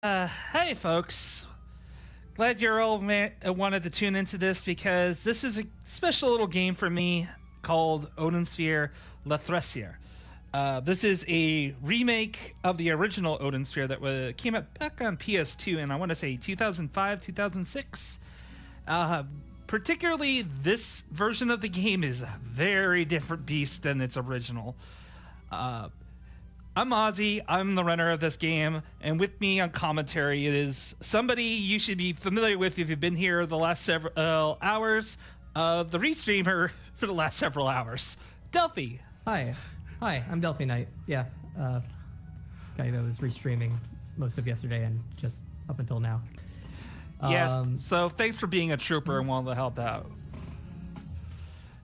Hey folks. Glad you're all wanted to tune into this because this is a special little game for me called Odin Sphere Leifthrasir. This is a remake of the original Odin Sphere that came out back on PS2 and I want to say 2005, 2006. Particularly this version of the game is a very different beast than its original. I'm Ozzy, I'm the runner of this game, and with me on commentary is somebody you should be familiar with if you've been here the last several hours, the restreamer for the last several hours, Delphi. Hi, I'm Delphi Knight. Yeah, guy that was restreaming most of yesterday and just up until now. Yes, so thanks for being a trooper and wanting to help out.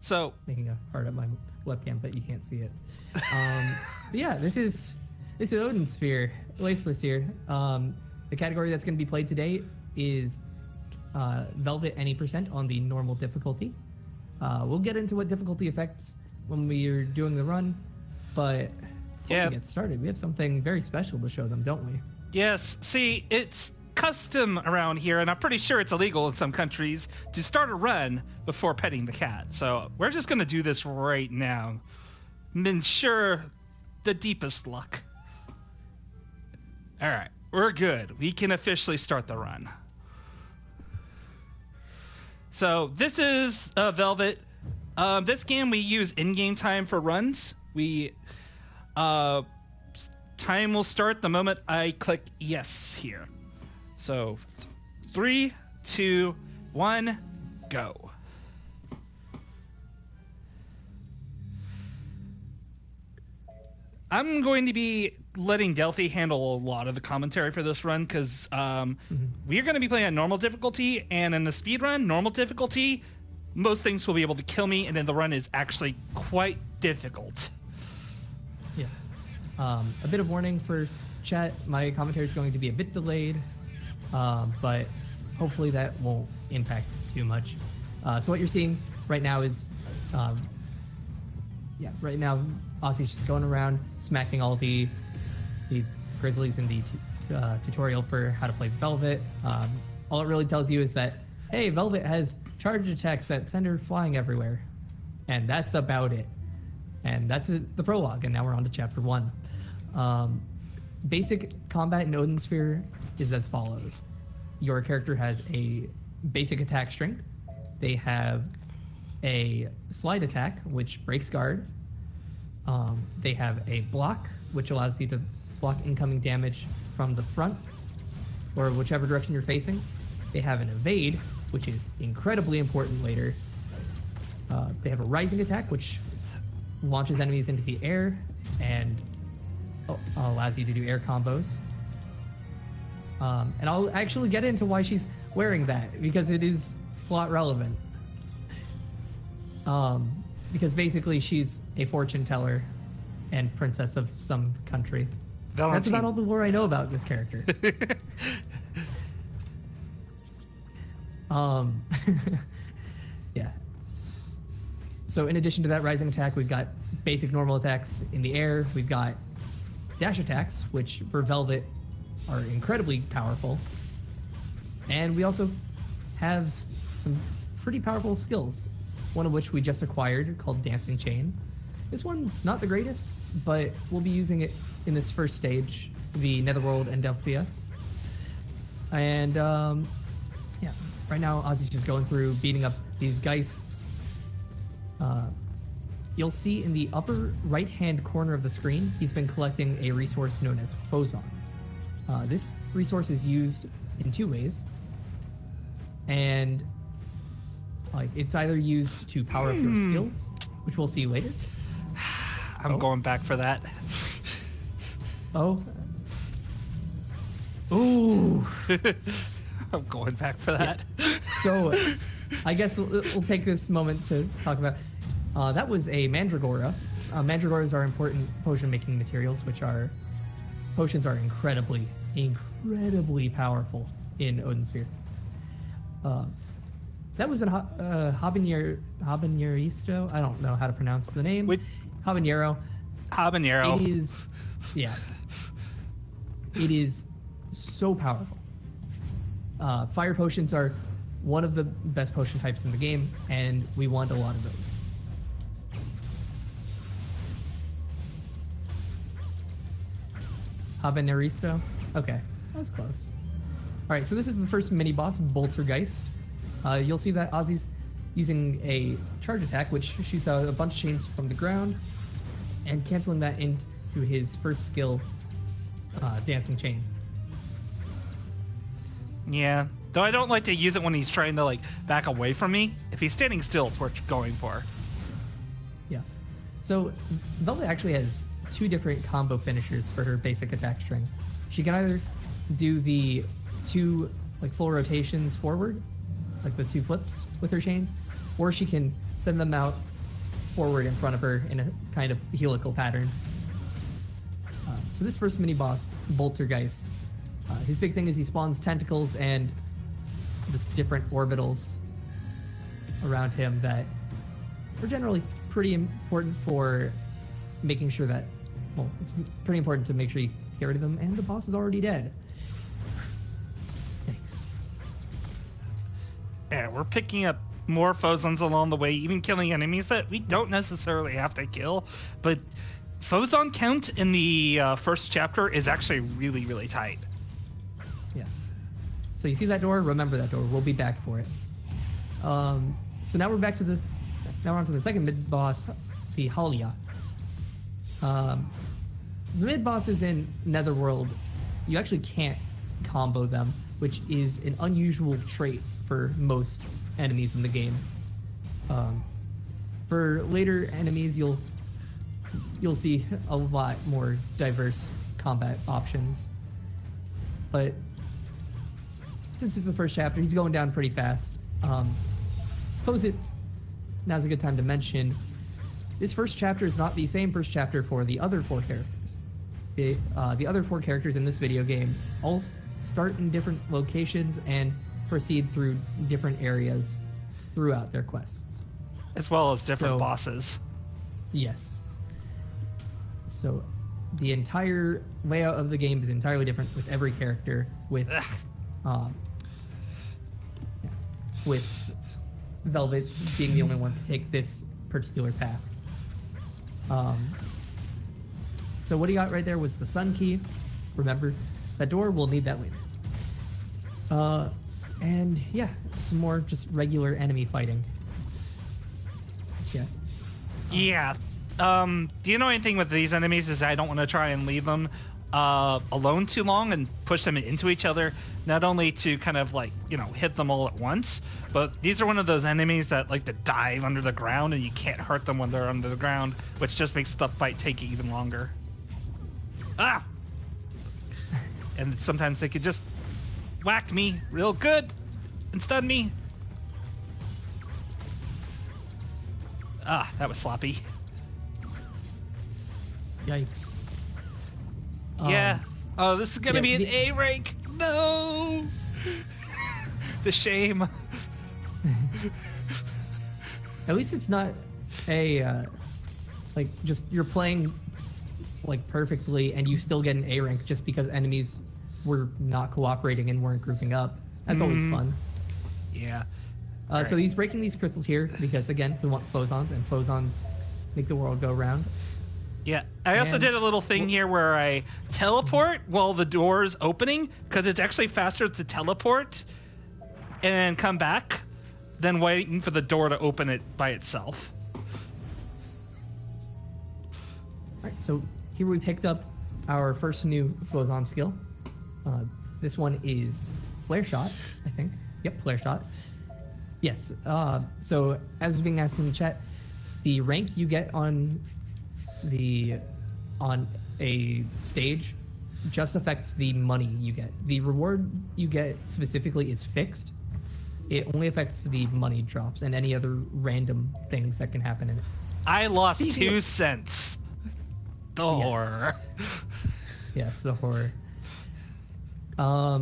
So making a heart at my webcam, but you can't see it. But yeah, this is Odin Sphere, Leifthrasir. The category that's going to be played today is Velvet any percent on the normal difficulty. We'll get into what difficulty affects when we are doing the run, but before we get started, we have something very special to show them, don't we? Yes. See, it's custom around here, and I'm pretty sure it's illegal in some countries to start a run before petting the cat. So we're just going to do this right now. Ensure the deepest luck. All right, we're good. We can officially start the run. So this is Velvet. This game we use in-game time for runs. Time will start the moment I click yes here. So 3, 2, 1, go. I'm going to be letting Delphi handle a lot of the commentary for this run because we're going to be playing on normal difficulty, and in the speed run, normal difficulty, most things will be able to kill me, and then the run is actually quite difficult. Yes. A bit of warning for chat, my commentary is going to be a bit delayed, but hopefully that won't impact too much. So what you're seeing right now is, right now Ozzy's just going around smacking all the grizzlies in the tutorial for how to play Velvet. All it really tells you is that, hey, Velvet has charge attacks that send her flying everywhere. And that's about it. And that's the prologue, and now we're on to chapter 1. Basic combat in Odin Sphere is as follows. Your character has a basic attack strength. They have a slide attack, which breaks guard. They have a block, which allows you to block incoming damage from the front or whichever direction you're facing. They have an evade, which is incredibly important later. They have a rising attack, which launches enemies into the air and allows you to do air combos. And I'll actually get into why she's wearing that, because it is plot relevant. Because basically she's a fortune teller and princess of some country. Valentine. That's about all the lore I know about this character. Yeah. So in addition to that rising attack, we've got basic normal attacks in the air. We've got dash attacks, which for Velvet are incredibly powerful. And we also have some pretty powerful skills, one of which we just acquired called Dancing Chain. This one's not the greatest, but we'll be using it in this first stage, the Netherworld and Delphia. And right now Ozzy's just going through beating up these Geists. You'll see in the upper right-hand corner of the screen, he's been collecting a resource known as Phosons. This resource is used in 2 ways, and it's either used to power up your skills, which we'll see later. I'm going back for that. Oh. Ooh. I'm going back for that. Yeah. So, I guess we'll take this moment to talk about. That was a Mandragora. Mandragoras are important potion-making materials, potions are incredibly powerful in Odin Sphere. That was a habaneristo. I don't know how to pronounce the name. Habanero. It is so powerful. Fire potions are one of the best potion types in the game, and we want a lot of those. Habaneristo? Okay, that was close. Alright, so this is the first mini-boss, Boltergeist. You'll see that Ozzy's using a charge attack, which shoots out a bunch of chains from the ground, and canceling that into his first skill, Dancing Chain. Yeah, though I don't like to use it when he's trying to, like, back away from me. If he's standing still, it's worth going for. Yeah. So, Velvet actually has 2 different combo finishers for her basic attack string. She can either do the 2, like, full rotations forward, like the 2 flips with her chains, or she can send them out forward in front of her in a kind of helical pattern. So this first mini-boss, Boltergeist, his big thing is he spawns tentacles and just different orbitals around him that are generally pretty important for making sure that, well, it's pretty important to make sure you get rid of them, and the boss is already dead. Thanks. Yeah, we're picking up more Phozons along the way, even killing enemies that we don't necessarily have to kill, but Phozon count in the first chapter is actually really, really tight. Yeah. So you see that door? Remember that door. We'll be back for it. So now we're back to the... Now we're on to the second mid-boss, the Halia. The mid-bosses in Netherworld, you actually can't combo them, which is an unusual trait for most enemies in the game. For later enemies, you'll see a lot more diverse combat options. But since it's the first chapter, he's going down pretty fast. Now's a good time to mention, this first chapter is not the same first chapter for the other 4 characters. The other 4 characters in this video game all start in different locations and proceed through different areas throughout their quests. As well as different bosses. Yes. So the entire layout of the game is entirely different with every character, with Velvet being the only one to take this particular path. So what he got right there was the Sun Key. Remember, that door, we'll need that later. And yeah, some more just regular enemy fighting. Yeah. Yeah. Do you know anything with these enemies is I don't want to try and leave them alone too long and push them into each other, not only to kind of like, you know, hit them all at once, but these are one of those enemies that like to dive under the ground and you can't hurt them when they're under the ground, which just makes the fight take even longer. Ah! And sometimes they could just whack me real good and stun me. Ah, that was sloppy. Yikes. Yeah. Oh, this is gonna be an A rank. No. The shame. At least it's not a like just you're playing like perfectly and you still get an A rank just because enemies were not cooperating and weren't grouping up. That's always fun. Yeah. So he's breaking these crystals here because again we want Phozons, and Phozons make the world go round. Yeah, I also did a little thing here where I teleport while the door's opening, because it's actually faster to teleport and come back than waiting for the door to open it by itself. Alright, so here we picked up our first new Phozon skill. This one is Flare Shot, I think. Yep, Flare Shot. Yes, so as was being asked in the chat, the rank you get on a stage just affects the money you get. The reward you get specifically is fixed. It only affects the money drops and any other random things that can happen in it. I lost 2 cents. The horror. Yes, the horror. Yeah.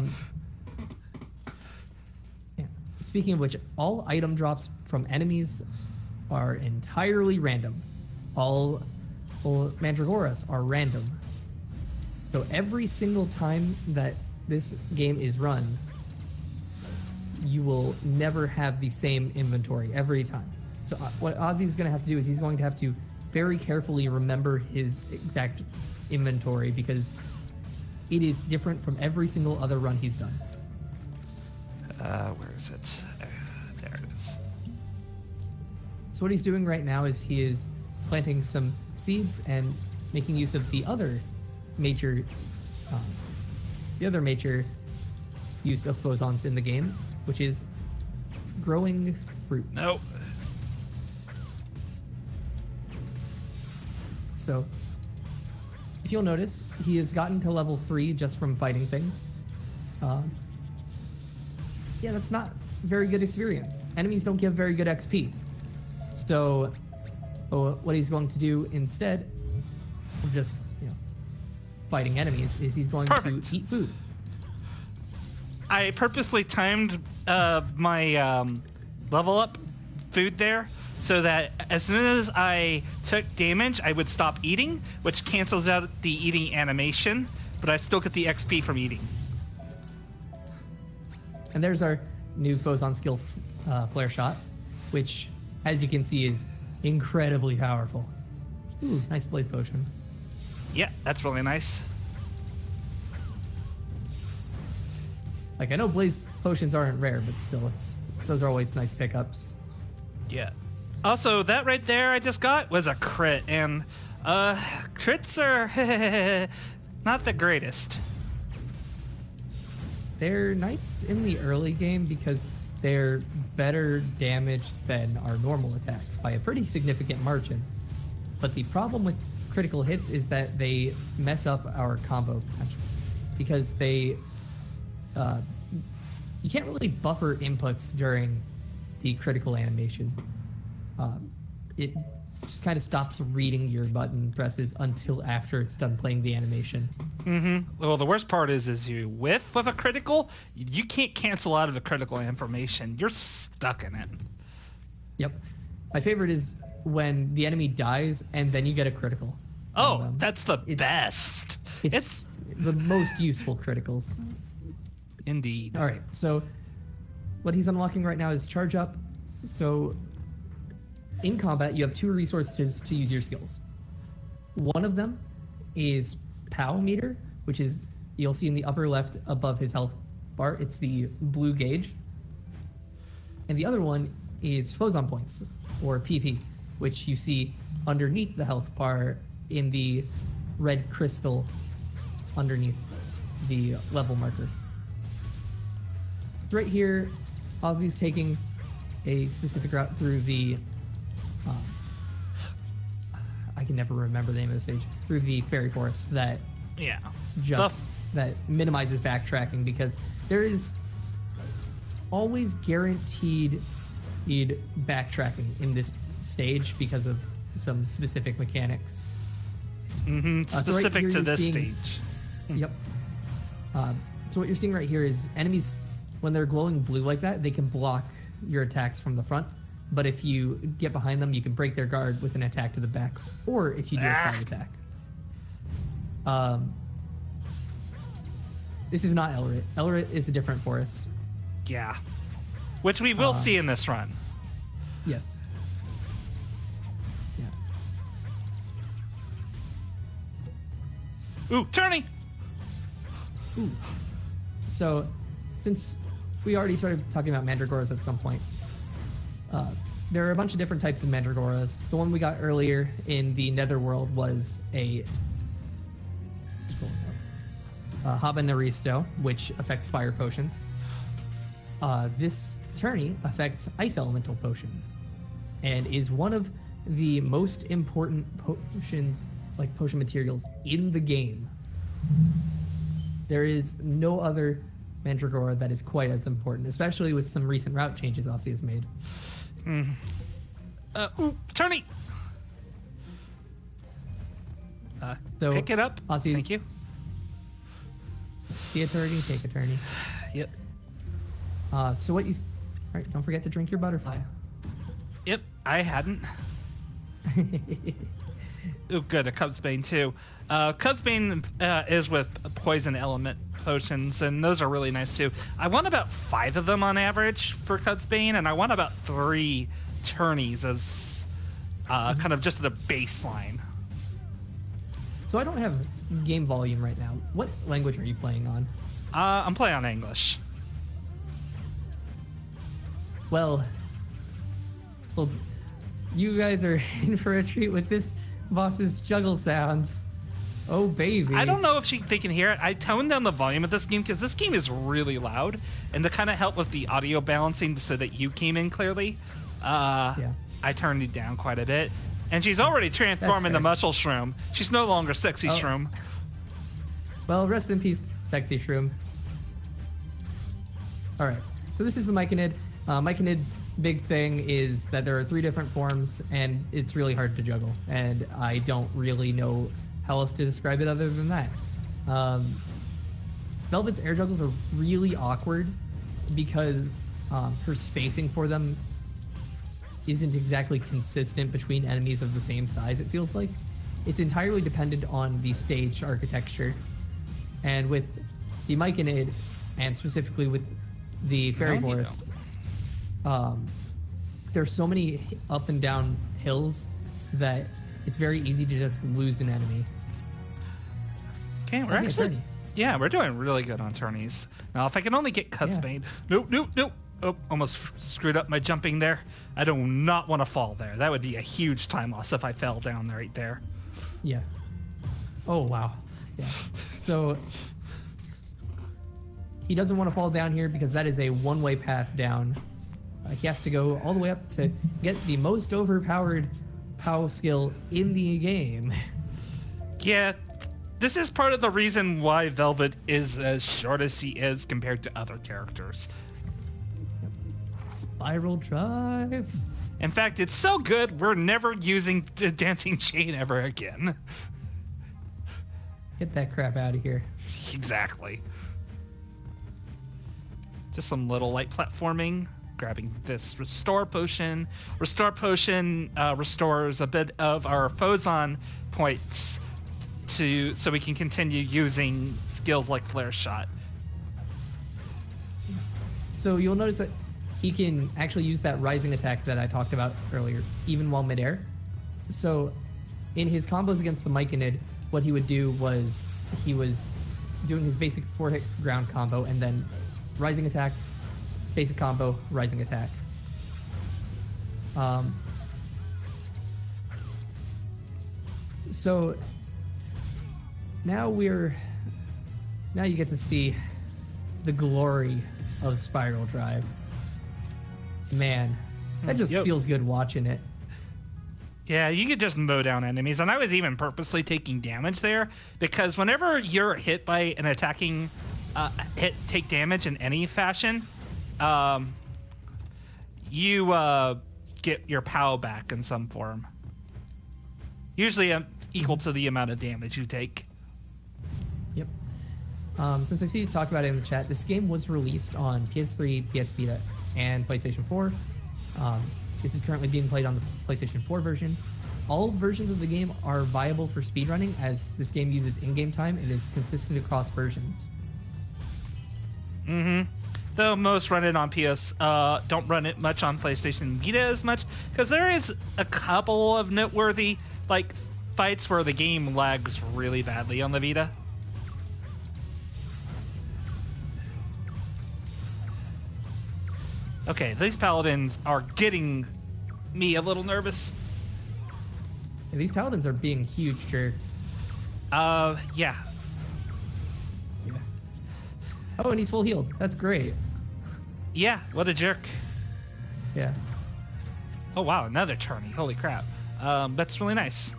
Speaking of which, all item drops from enemies are entirely random. All Mandragoras are random. So every single time that this game is run, you will never have the same inventory every time. So what Ozzy's going to have to do is he's going to have to very carefully remember his exact inventory because it is different from every single other run he's done. Where is it? There it is. So what he's doing right now is he is planting some seeds and making use of the other major use of phosons in the game, which is growing fruit. No. So, if you'll notice, he has gotten to level 3 just from fighting things. Yeah, that's not very good experience. Enemies don't give very good XP. So, what he's going to do instead of just, fighting enemies is he's going to eat food. I purposely timed my level up food there so that as soon as I took damage, I would stop eating, which cancels out the eating animation, but I still get the XP from eating. And there's our new Phozon skill, Flare Shot, which, as you can see, is incredibly powerful. Ooh, nice Blade Potion. Yeah, that's really nice. Like, I know Blaze Potions aren't rare, but still, those are always nice pickups. Yeah. Also, that right there I just got was a crit, and crits are not the greatest. They're nice in the early game because they're better damage than our normal attacks by a pretty significant margin. But the problem with critical hits is that they mess up our combo potential because they you can't really buffer inputs during the critical animation. It just kind of stops reading your button presses until after it's done playing the animation. Mm-hmm. Well, the worst part is you whiff with a critical, you can't cancel out of the critical information. You're stuck in it. Yep. My favorite is when the enemy dies and then you get a critical. Oh, that's the best. It's the most useful criticals. Indeed. All right, so what he's unlocking right now is Charge Up. So in combat, you have 2 resources to use your skills. One of them is POW meter, which is, you'll see in the upper left above his health bar. It's the blue gauge. And the other one is Phozon points, or PP, which you see underneath the health bar in the red crystal underneath the level marker. Right here, Ozzy's taking a specific route through the I can never remember the name of the stage, through the fairy forest that that minimizes backtracking because there is always guaranteed backtracking in this stage because of some specific mechanics. Specific to this stage. Yep. So what you're seeing right here is enemies, when they're glowing blue like that, they can block your attacks from the front. But if you get behind them, you can break their guard with an attack to the back, or if you do a side attack. This is not Elrit. Elrit is a different forest. Yeah. Which we will see in this run. Yes. Yeah. Ooh, tourney! Ooh. So, since we already started talking about Mandragoras at some point, there are a bunch of different types of Mandragoras. The one we got earlier in the Netherworld was a Habaneristo, which affects fire potions. This tourney affects ice elemental potions, and is one of the most important potions, like potion materials, in the game. There is no other Mandragora that is quite as important, especially with some recent route changes Ozzy has made. Ooh, tourney! So pick it up. Ozzy, thank you. See a tourney, take a tourney. Yep. So what you... All right, don't forget to drink your butterfly. Yep, I hadn't. Ooh, good, a Cubsbane too. Cubsbane is with a poison element potions, and those are really nice too. I want about 5 of them on average for Cutsbane, and I want about 3 tourneys as kind of just the baseline. So I don't have game volume right now. What language are you playing on? I'm playing on English. Well, you guys are in for a treat with this boss's juggle sounds. Oh, baby. I don't know if they can hear it. I toned down the volume of this game because this game is really loud. And to kind of help with the audio balancing so that you came in clearly, I turned it down quite a bit. And she's already transformed into Muscle Shroom. She's no longer Sexy Shroom. Well, rest in peace, Sexy Shroom. All right. So this is the Myconid. Myconid's big thing is that there are 3 different forms, and it's really hard to juggle. And I don't really know how else to describe it other than that. Velvet's air juggles are really awkward because her spacing for them isn't exactly consistent between enemies of the same size, it feels like. It's entirely dependent on the stage architecture. And with the Myconid, and specifically with the Fairy Forest, there's so many up and down hills that it's very easy to just lose an enemy. Okay, we're doing really good on tourneys. Now, if I can only get Cutsbane. Nope. Oh, almost screwed up my jumping there. I do not want to fall there. That would be a huge time loss if I fell down right there. Yeah. Oh, wow. Yeah. So he doesn't want to fall down here because that is a one-way path down. He has to go all the way up to get the most overpowered POW skill in the game. Yeah, this is part of the reason why Velvet is as short as she is compared to other characters. Spiral Drive. In fact, it's so good, we're never using the Dancing Chain ever again. Get that crap out of here. Exactly. Just some little light platforming. Grabbing this Restore Potion. Restore Potion restores a bit of our Phozon points so we can continue using skills like Flare Shot. So you'll notice that he can actually use that rising attack that I talked about earlier, even while midair. So in his combos against the Myconid, what he would do was he was doing his basic 4-hit ground combo and then rising attack, basic combo, rising attack. So now you get to see the glory of Spiral Drive. Man, that just feels good watching it. Yeah, you could just mow down enemies, and I was even purposely taking damage there because whenever you're hit by an attacking take damage in any fashion, you get your POW back in some form. Usually equal to the amount of damage you take. Yep. Since I see you talk about it in the chat, this game was released on PS3, PS Vita, and PlayStation 4. This is currently being played on the PlayStation 4 version. All versions of the game are viable for speedrunning, as this game uses in-game time and is consistent across versions. Though most run it on PS, don't run it much on PlayStation Vita as much, because there is a couple of noteworthy fights where the game lags really badly on the Vita. Okay, these paladins are getting me a little nervous. And these paladins are being huge jerks. Yeah. Oh, and he's full healed. That's great. Yeah, what a jerk. Yeah. Oh, wow, another tourney. Holy crap. That's really nice.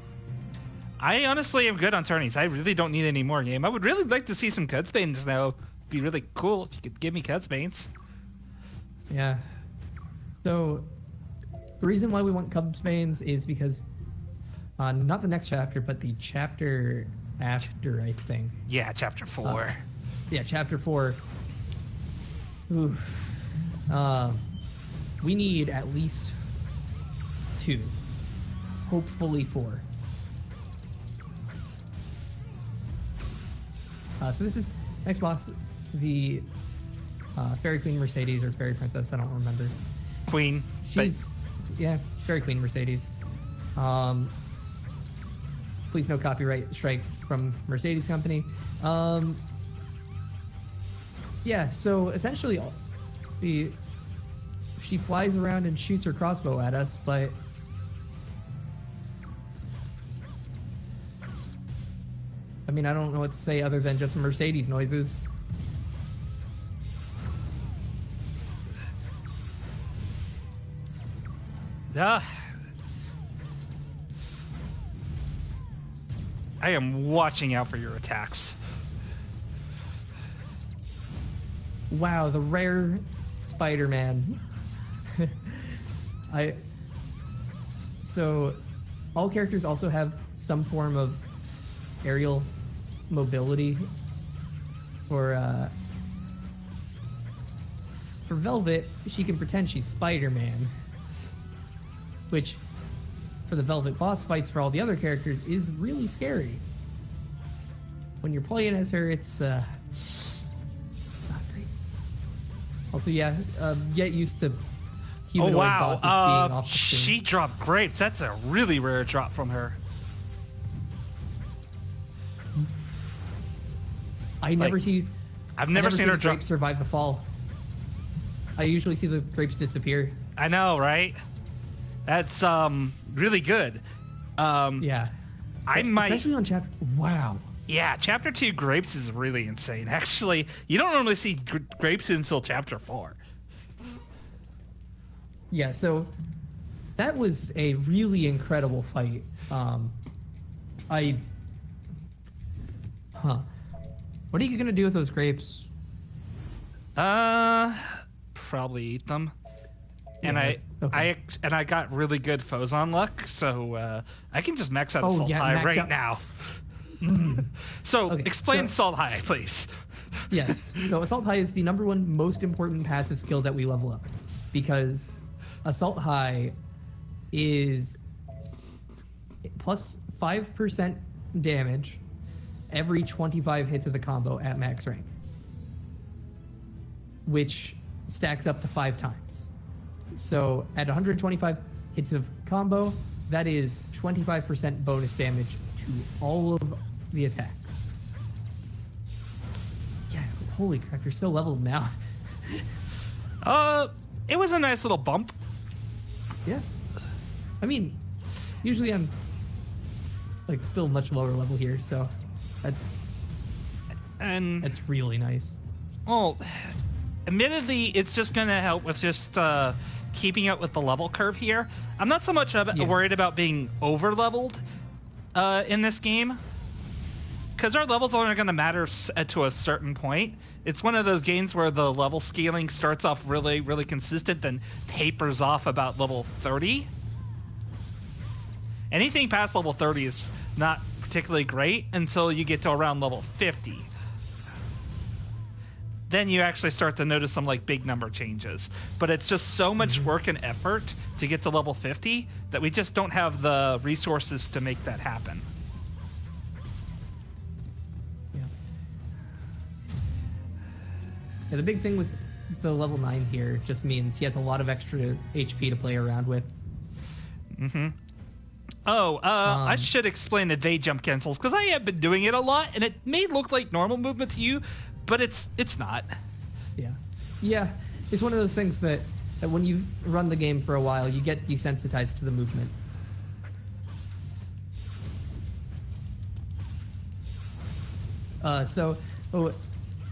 I honestly am good on tourneys. I really don't need any more game. I would really like to see some Cutsbanes now. It'd be really cool if you could give me Cutsbanes. Yeah. So, the reason why we want Cutsbanes is because, not the next chapter, but the chapter after, I think. Yeah, chapter 4. Yeah, chapter 4. Oof. We need at least 2. Hopefully 4. So this is next boss, the Fairy Queen Mercedes, or Fairy Princess, I don't remember. Queen. Yeah, Fairy Queen Mercedes. Please no copyright strike from Mercedes Company. Yeah, so essentially, she flies around and shoots her crossbow at us, but I mean, I don't know what to say other than just Mercedes noises. Yeah. I am watching out for your attacks. Wow, the rare Spider-Man. So all characters also have some form of aerial mobility. For Velvet, she can pretend she's Spider-Man, which for the Velvet boss fights for all the other characters is really scary. When you're playing as her, it's not great. Also, yeah, get used to humanoid bosses being off the screen. She dropped grapes. That's a really rare drop from her. I've never seen her drop. grapes survive the fall. I usually see the grapes disappear. I know, right? That's really good. Yeah. Especially on chapter... Wow. Yeah, chapter 2 grapes is really insane. Actually, you don't normally see grapes until chapter 4. Yeah, so that was a really incredible fight. What are you gonna do with those grapes? Probably eat them. And okay. I got really good Fozon luck, so I can just max out Assault High right now. So explain Assault High, please. Yes. So Assault High is the #1 most important passive skill that we level up, because Assault High is plus 5% damage every 25 hits of the combo at max rank, which stacks up to 5 times. So at 125 hits of combo, that is 25% bonus damage to all of the attacks. Yeah, holy crap, you're so leveled now. It was a nice little bump. Yeah. I mean, usually I'm like still much lower level here, so that's really nice. Well, admittedly, it's just going to help with just keeping up with the level curve here. I'm not so much worried about being over leveled in this game, because our levels aren't going to matter to a certain point. It's one of those games where the level scaling starts off really, really consistent, then tapers off about level 30. Anything past level 30 is not particularly great until you get to around level 50. Then you actually start to notice some like big number changes. But it's just so much work and effort to get to level 50 that we just don't have the resources to make that happen. Yeah, the big thing with the level 9 here just means he has a lot of extra HP to play around with. I should explain evade jump cancels, because I have been doing it a lot, and it may look like normal movement to you, but it's not. Yeah, it's one of those things that when you run the game for a while, you get desensitized to the movement.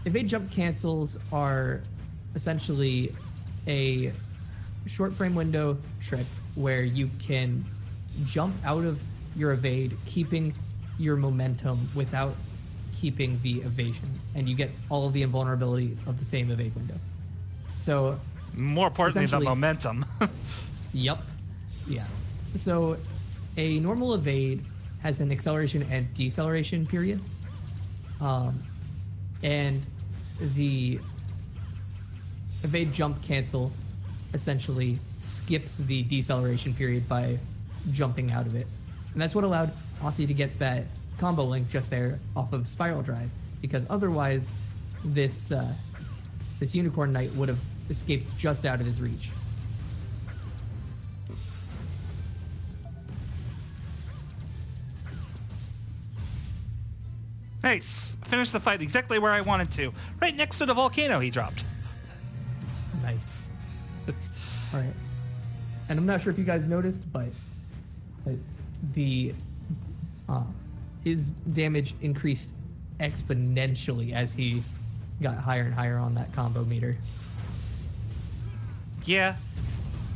Evade jump cancels are essentially a short frame window trick where you can jump out of your evade, keeping your momentum without keeping the evasion, and you get all of the invulnerability of the same evade window. So, more importantly, the momentum. Yep. Yeah. So, a normal evade has an acceleration and deceleration period, and the evade jump cancel essentially skips the deceleration period by jumping out of it. And that's what allowed Aussie to get that combo link just there off of Spiral Drive, because otherwise this this Unicorn Knight would have escaped just out of his reach. Nice. Finished the fight exactly where I wanted to. Right next to the volcano he dropped. Nice. All right. And I'm not sure if you guys noticed, but the his damage increased exponentially as he got higher and higher on that combo meter. Yeah.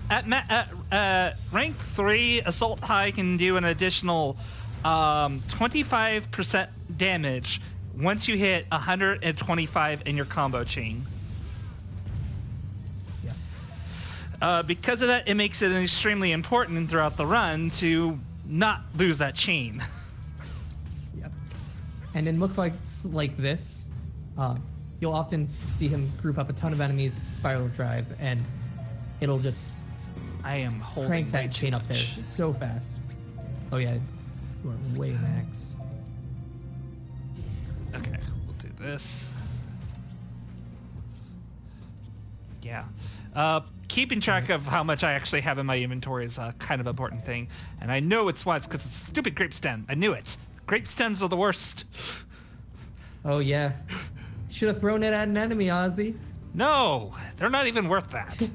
At rank 3, Assault High can do an additional 25% damage once you hit 125 in your combo chain. Yeah. Because of that, it makes it extremely important throughout the run to not lose that chain. Yep. And in bookfights like this, you'll often see him group up a ton of enemies, spiral drive, and it'll just I am holding crank way that too chain up there much. so fast. Oh yeah, you are way max. Okay, we'll do this. Yeah. Keeping track of how much I actually have in my inventory is a kind of important thing. And I know it's why. It's because it's stupid grape stem. I knew it. Grape stems are the worst. Oh yeah. Should have thrown it at an enemy, Ozzy. No, they're not even worth that.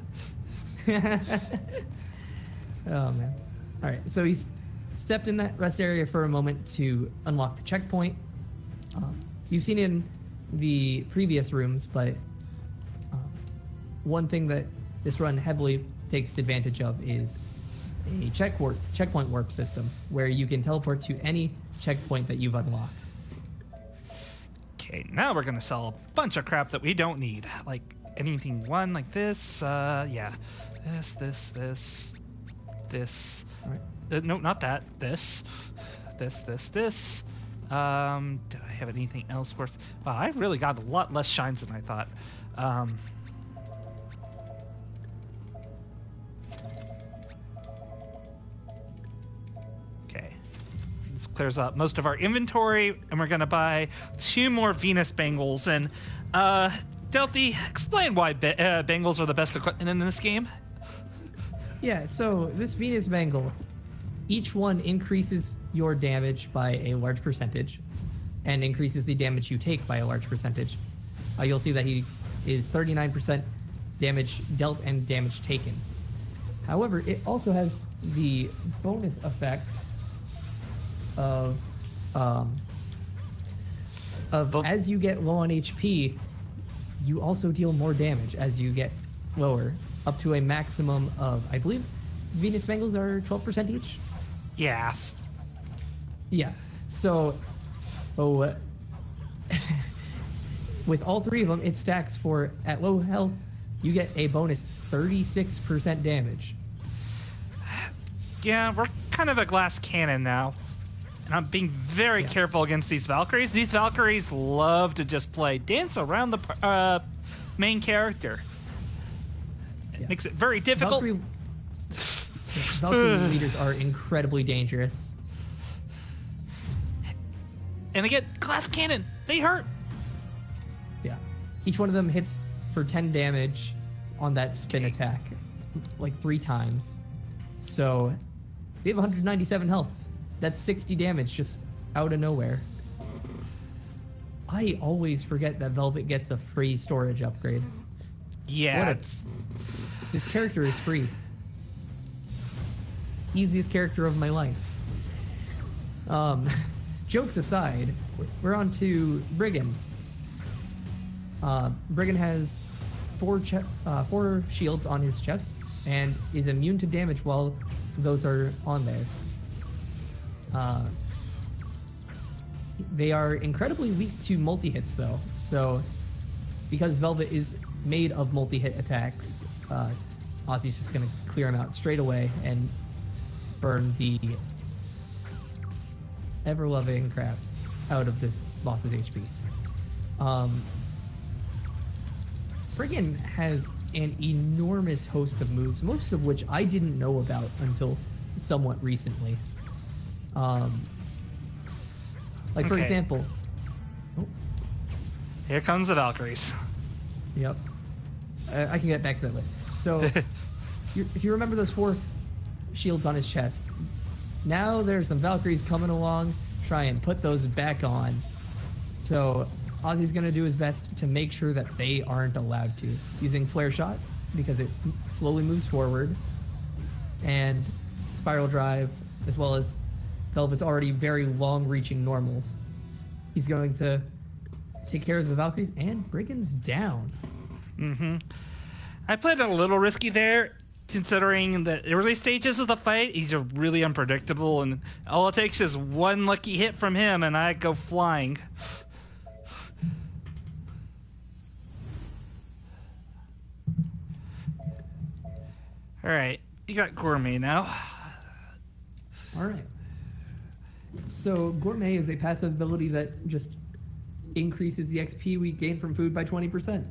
Oh man. Alright, so he's stepped in that rest area for a moment to unlock the checkpoint. You've seen it in the previous rooms, but one thing that this run heavily takes advantage of is a checkpoint warp system, where you can teleport to any checkpoint that you've unlocked. Okay, now we're gonna sell a bunch of crap that we don't need. Like anything one like this, yeah. This. All right. No, not that. This. Did I have anything else worth? Wow, I really got a lot less shines than I thought. Okay. This clears up most of our inventory, and we're gonna buy 2 more Venus bangles. And Delphi, explain why bangles are the best equipment in this game. Yeah, so this Venus Bangle, each one increases your damage by a large percentage and increases the damage you take by a large percentage. You'll see that he is 39% damage dealt and damage taken. However, it also has the bonus effect of as you get low on HP, you also deal more damage as you get lower, up to a maximum of, I believe, Venus Bangles are 12% each? Yes. Yeah. So, with all 3 of them, it stacks for, at low health, you get a bonus 36% damage. Yeah, we're kind of a glass cannon now. And I'm being very careful against these Valkyries. These Valkyries love to just dance around the main character. It makes it very difficult. Valkyrie leaders are incredibly dangerous. And they get glass cannon. They hurt. Yeah. Each one of them hits for 10 damage on that spin attack, like 3 times. So they have 197 health. That's 60 damage just out of nowhere. I always forget that Velvet gets a free storage upgrade. Yeah. This character is free. Easiest character of my life. Jokes aside, we're on to Brigand. Brigand has 4 shields on his chest and is immune to damage while those are on there. They are incredibly weak to multi-hits though, so because Velvet is made of multi-hit attacks, Ozzy's just gonna clear him out straight away and burn the ever-loving crap out of this boss's HP. Brigand has an enormous host of moves, most of which I didn't know about until somewhat recently. For example... Oh. Here comes the Valkyries. Yep. I can get back to that later. So, if you remember those 4 shields on his chest, now there's some Valkyries coming along, try and put those back on. So, Ozzy's going to do his best to make sure that they aren't allowed to. Using Flare Shot, because it slowly moves forward, and Spiral Drive, as well as Velvet's already very long-reaching normals. He's going to take care of the Valkyries and Brigands down. Mm-hmm. I played it a little risky there, considering the early stages of the fight, he's really unpredictable, and all it takes is one lucky hit from him, and I go flying. Alright, you got Gourmet now. Alright. So, Gourmet is a passive ability that just increases the XP we gain from food by 20%.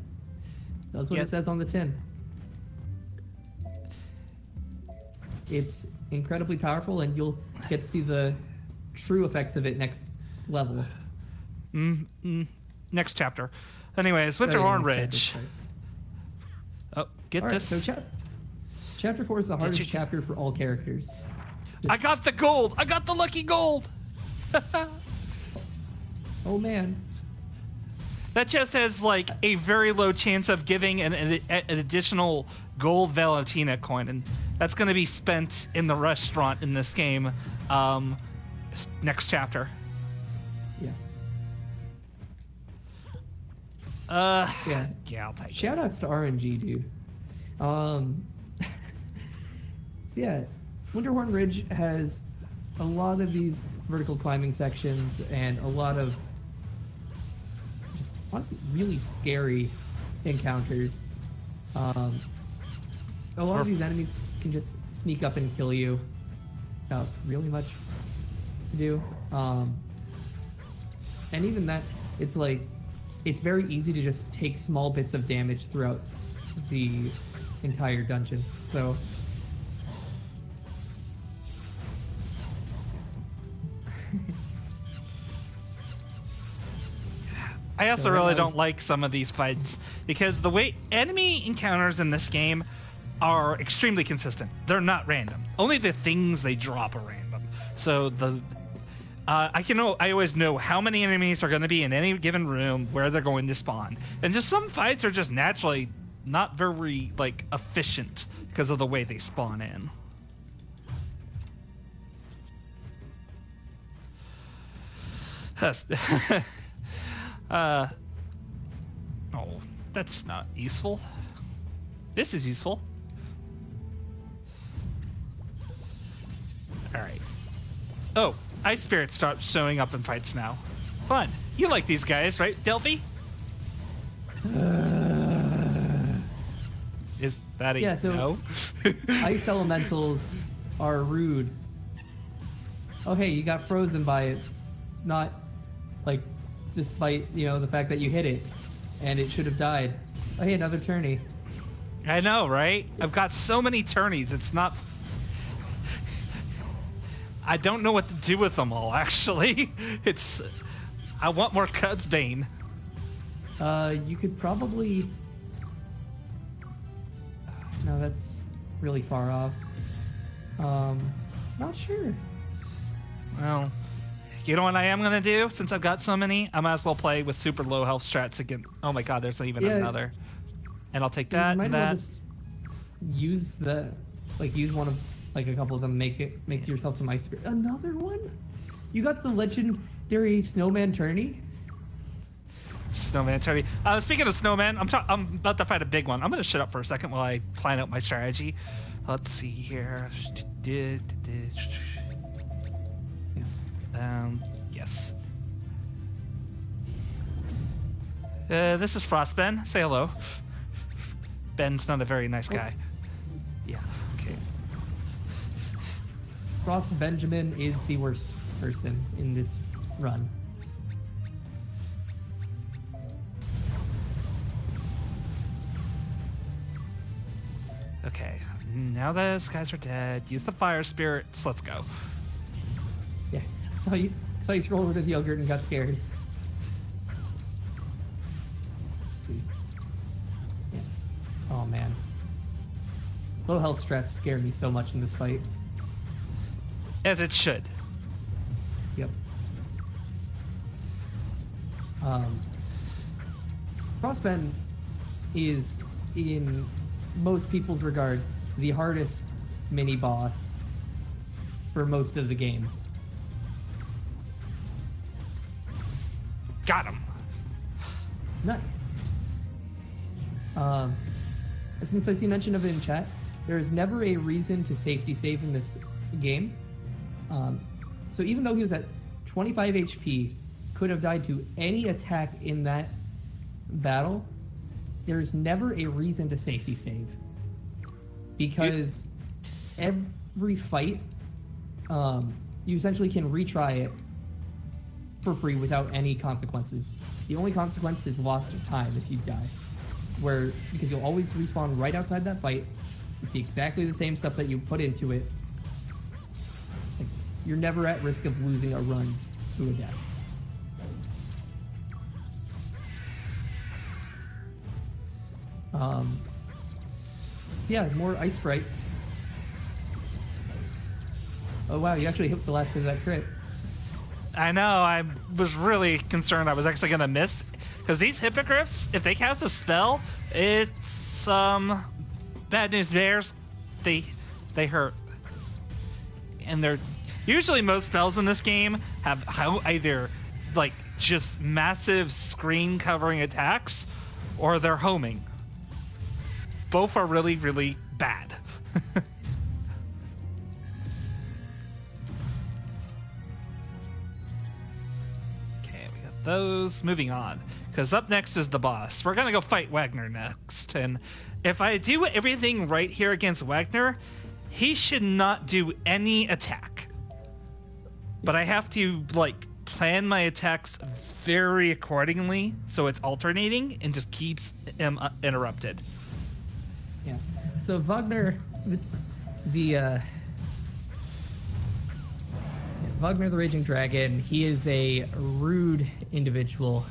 That's what it says on the tin. It's incredibly powerful, and you'll get to see the true effects of it next level. Next chapter. Anyways, Winterhorn Ridge. Oh, get this. So chapter 4 is the hardest chapter for all characters. I got the gold! I got the lucky gold! Oh man. That chest has like a very low chance of giving an additional gold Valentina coin, and that's going to be spent in the restaurant in this game next chapter. Yeah. Yeah, I'll take it. Shoutouts to RNG, dude. So yeah, Winterhorn Ridge has a lot of these vertical climbing sections and a lot of just honestly really scary encounters. A lot of these enemies can just sneak up and kill you without really much to do. And even that, it's like, it's very easy to just take small bits of damage throughout the entire dungeon. So I also really don't like some of these fights because the way enemy encounters in this game are extremely consistent. They're not random. Only the things they drop are random. So I always know how many enemies are going to be in any given room, where they're going to spawn. And just some fights are just naturally not very like efficient because of the way they spawn in. Oh, that's not useful. This is useful. Alright. Oh, Ice Spirits start showing up in fights now. Fun. You like these guys, right, Delphi? Is that a no? Ice elementals are rude. Oh, hey, you got frozen by it. Not, like, despite, the fact that you hit it. And it should have died. Oh, hey, another tourney. I know, right? I've got so many tourneys, it's not... I don't know what to do with them all, actually. I want more Cudsbane. You could probably... No, that's really far off. Not sure. Well, you know what I am going to do? Since I've got so many, I might as well play with super low health strats again. Oh my god, there's even another. And I'll take that and that. Just use use one of... like a couple of them, make yourself some ice spirit. Another one? You got the legendary snowman tourney? Snowman tourney. Speaking of snowman, I'm about to fight a big one. I'm gonna shut up for a second while I plan out my strategy. Let's see here. Yes. This is Frost Ben. Say hello. Ben's not a very nice guy. Yeah. Okay. Frost Benjamin is the worst person in this run. Okay, now those guys are dead. Use the fire spirits. Let's go. Yeah, saw you scroll over to the yogurt and got scared. Oh man. Low health strats scare me so much in this fight. As it should. Yep. Crossbend is, in most people's regard, the hardest mini boss for most of the game. Got him. Nice. Since I see mention of it in chat, there's never a reason to safety save in this game. So even though he was at 25 HP, could have died to any attack in that battle, there's never a reason to safety save. Because every fight, you essentially can retry it for free without any consequences. The only consequence is lost of time if you die. Because you'll always respawn right outside that fight with exactly the same stuff that you put into it. Like, you're never at risk of losing a run to a death. Yeah, more ice sprites. Oh wow, you actually hit the last of that crit. I know, I was really concerned I was actually going to miss. Because these hippogriffs, if they cast a spell, it's, bad news bears. They hurt. And they're... Usually most spells in this game have either, like, just massive screen-covering attacks, or they're homing. Both are really, really bad. Those. Moving on, because up next is the boss. We're gonna go fight Wagner next, and if I do everything right here against Wagner, he should not do any attack. But I have to, like, plan my attacks very accordingly so it's alternating and just keeps him interrupted. Yeah. So Wagner, Wagner the Raging Dragon, he is a rude individual.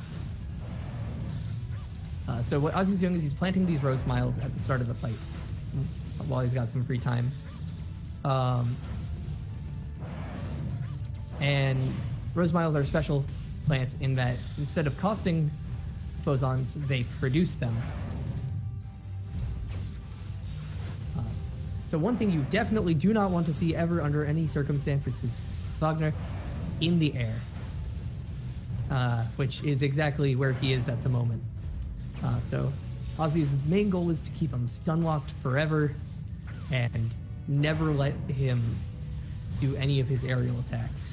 So what Ozzy's doing is he's planting these rose miles at the start of the fight while he's got some free time. And rose miles are special plants in that instead of costing bosons, they produce them. So one thing you definitely do not want to see ever under any circumstances is Wagner in the air, which is exactly where he is at the moment. So Ozzy's main goal is to keep him stun-locked forever and never let him do any of his aerial attacks.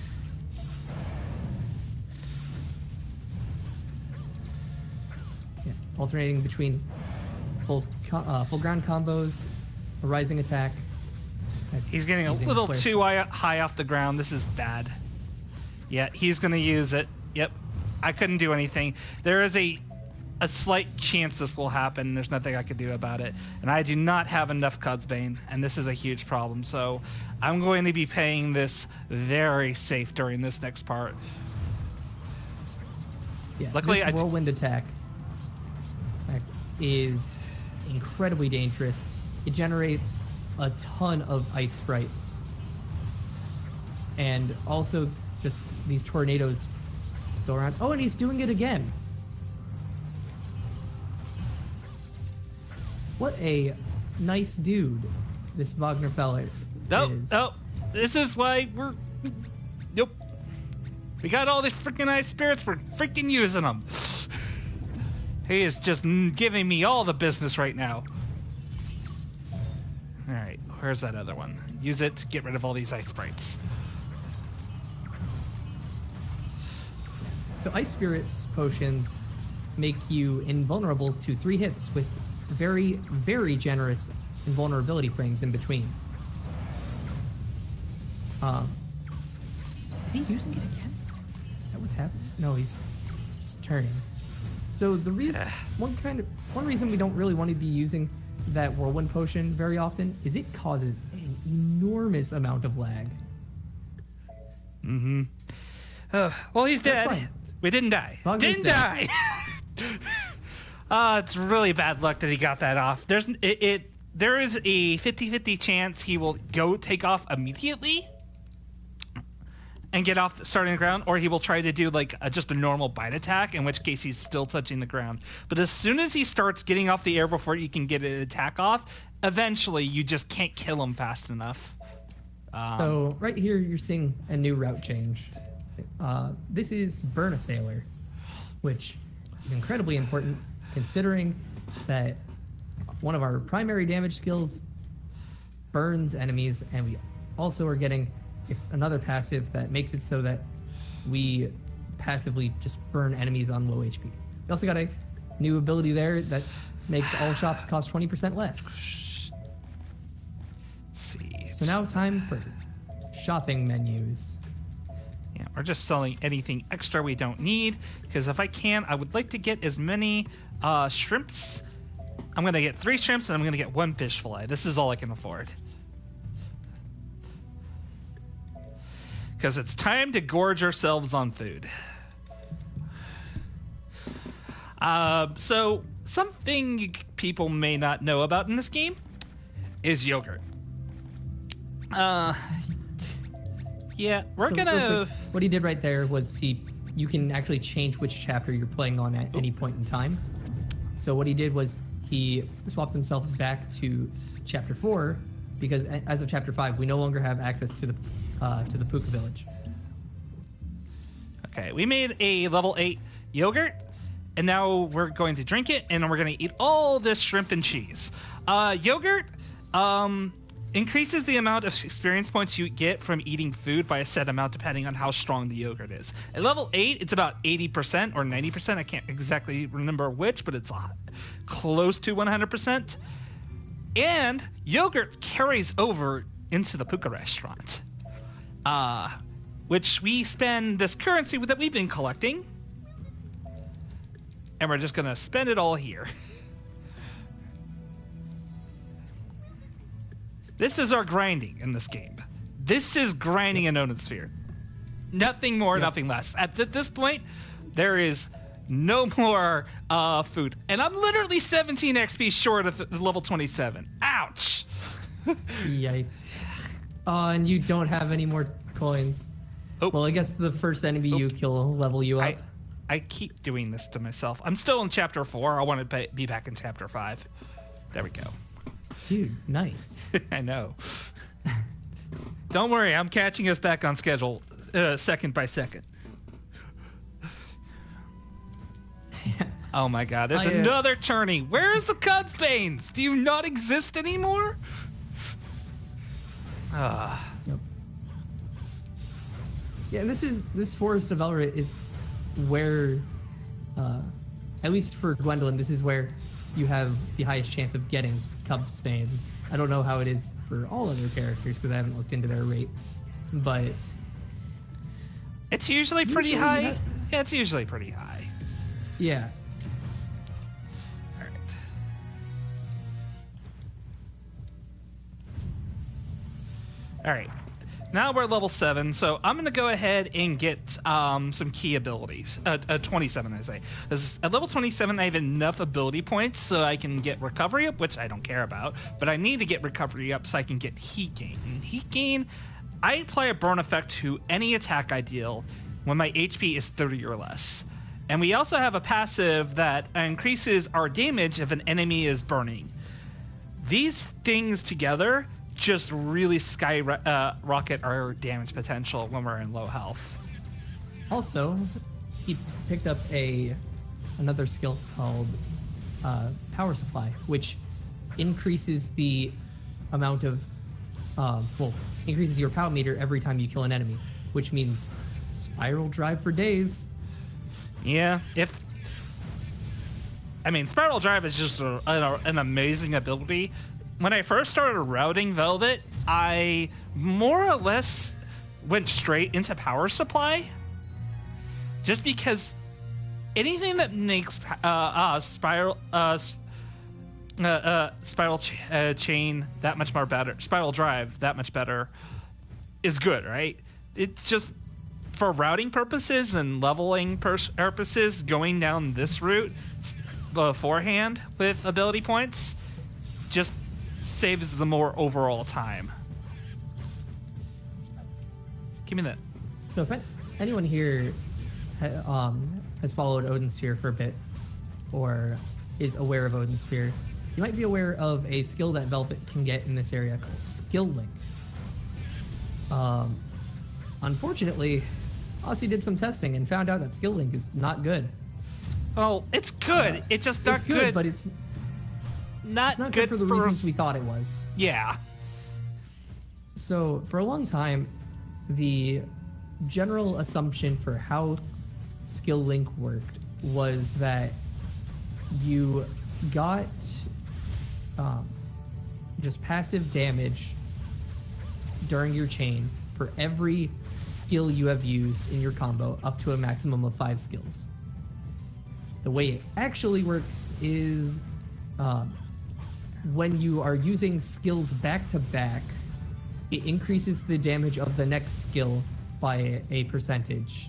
Yeah, alternating between full ground combos, a rising attack. He's getting a little too high off the ground. This is bad. Yeah, he's going to use it. Yep. I couldn't do anything. There is a slight chance this will happen. There's nothing I could do about it. And I do not have enough Cudsbane, and this is a huge problem. So I'm going to be playing this very safe during this next part. Yeah, luckily, this whirlwind attack is incredibly dangerous. It generates a ton of ice sprites. And also just these tornadoes go around. Oh, and he's doing it again. What a nice dude this Wagner fella is. Nope. This is why we're... Nope. We got all these freaking ice spirits. We're freaking using them. He is just giving me all the business right now. Alright, where's that other one? Use it to get rid of all these ice sprites. So ice spirits potions make you invulnerable to 3 hits with very, very generous invulnerability frames in between. Is he using it again? Is that what's happening? No, he's turning. So the reason, one reason we don't really want to be using that whirlwind potion very often is it causes an enormous amount of lag. Mm-hmm. Well, he's dead. We didn't die. Wagner's Didn't dead. die. It's really bad luck that he got that off. There is a 50-50 chance he will go take off immediately and get off starting the ground, or he will try to do like just a normal bite attack, in which case he's still touching the ground. But as soon as he starts getting off the air before you can get an attack off, eventually you just can't kill him fast enough. So right here you're seeing a new route change. This is Burn a Sailor, which is incredibly important considering that one of our primary damage skills burns enemies, and we also are getting another passive that makes it so that we passively just burn enemies on low HP. We also got a new ability there that makes all shops cost 20% less. See. So now time for shopping menus. Yeah, we're just selling anything extra we don't need, because if I can, I would like to get as many shrimps. I'm going to get 3 shrimps, and I'm going to get 1 fish fillet. This is all I can afford. Because it's time to gorge ourselves on food. So, something people may not know about in this game is yogurt. Yeah, we're gonna... What he did right there was you can actually change which chapter you're playing on at any point in time. So what he did was he swapped himself back to chapter 4, because as of chapter 5, we no longer have access to the Puka village. Okay, we made a level 8 yogurt, and now we're going to drink it, and then we're going to eat all this shrimp and cheese. Yogurt increases the amount of experience points you get from eating food by a set amount depending on how strong the yogurt is. At level 8, it's about 80% or 90%. I can't exactly remember which, but it's close to 100%. And yogurt carries over into the Puka restaurant, which we spend this currency that we've been collecting, and we're just going to spend it all here. This is our grinding in this game. This is grinding in Odin Sphere. Nothing more, nothing less. At this point, there is no more food. And I'm literally 17 XP short of level 27. Ouch! Yikes. Oh, and you don't have any more coins. Oh. Well, I guess the first enemy you kill will level you up. I keep doing this to myself. I'm still in chapter 4. I want to be back in chapter 5. There we go. Dude, nice. I know. Don't worry, I'm catching us back on schedule second by second. Oh my god, there's another tourney. Where is the Cudsbanes? Do you not exist anymore? Yep. Yeah, this Forest of Elrit is where, at least for Gwendolyn, this is where you have the highest chance of getting Cudsbanes. I don't know how it is for all other characters because I haven't looked into their rates, but it's usually pretty high. Yeah, it's usually pretty high. Yeah. All right. All right. Now we're level 7, so I'm going to go ahead and get some key abilities. 27, I say. At level 27, I have enough ability points so I can get recovery up, which I don't care about, but I need to get recovery up so I can get heat gain. And heat gain, I apply a burn effect to any attack I deal when my HP is 30 or less. And we also have a passive that increases our damage if an enemy is burning. These things together just really rocket our damage potential when we're in low health. Also, he picked up another skill called Power Supply, which increases the amount of increases your power meter every time you kill an enemy, which means spiral drive for days. Yeah, Spiral Drive is just an amazing ability. When I first started routing Velvet, I more or less went straight into Power Supply, just because anything that makes spiral chain that much more better, spiral drive that much better, is good, right? It's just for routing purposes and leveling purposes, going down this route beforehand with ability points just saves the more overall time. Give me that. So if anyone here has followed Odin's Sphere for a bit, or is aware of Odin's Sphere, you might be aware of a skill that Velvet can get in this area called Skill Link. Unfortunately, Aussie did some testing and found out that Skill Link is not good. Oh, it's good. It's just not good. But it's not good for the reasons we thought it was. Yeah. So for a long time, the general assumption for how Skill Link worked was that you got just passive damage during your chain for every skill you have used in your combo up to a maximum of 5 skills. The way it actually works is when you are using skills back to back, it increases the damage of the next skill by a percentage.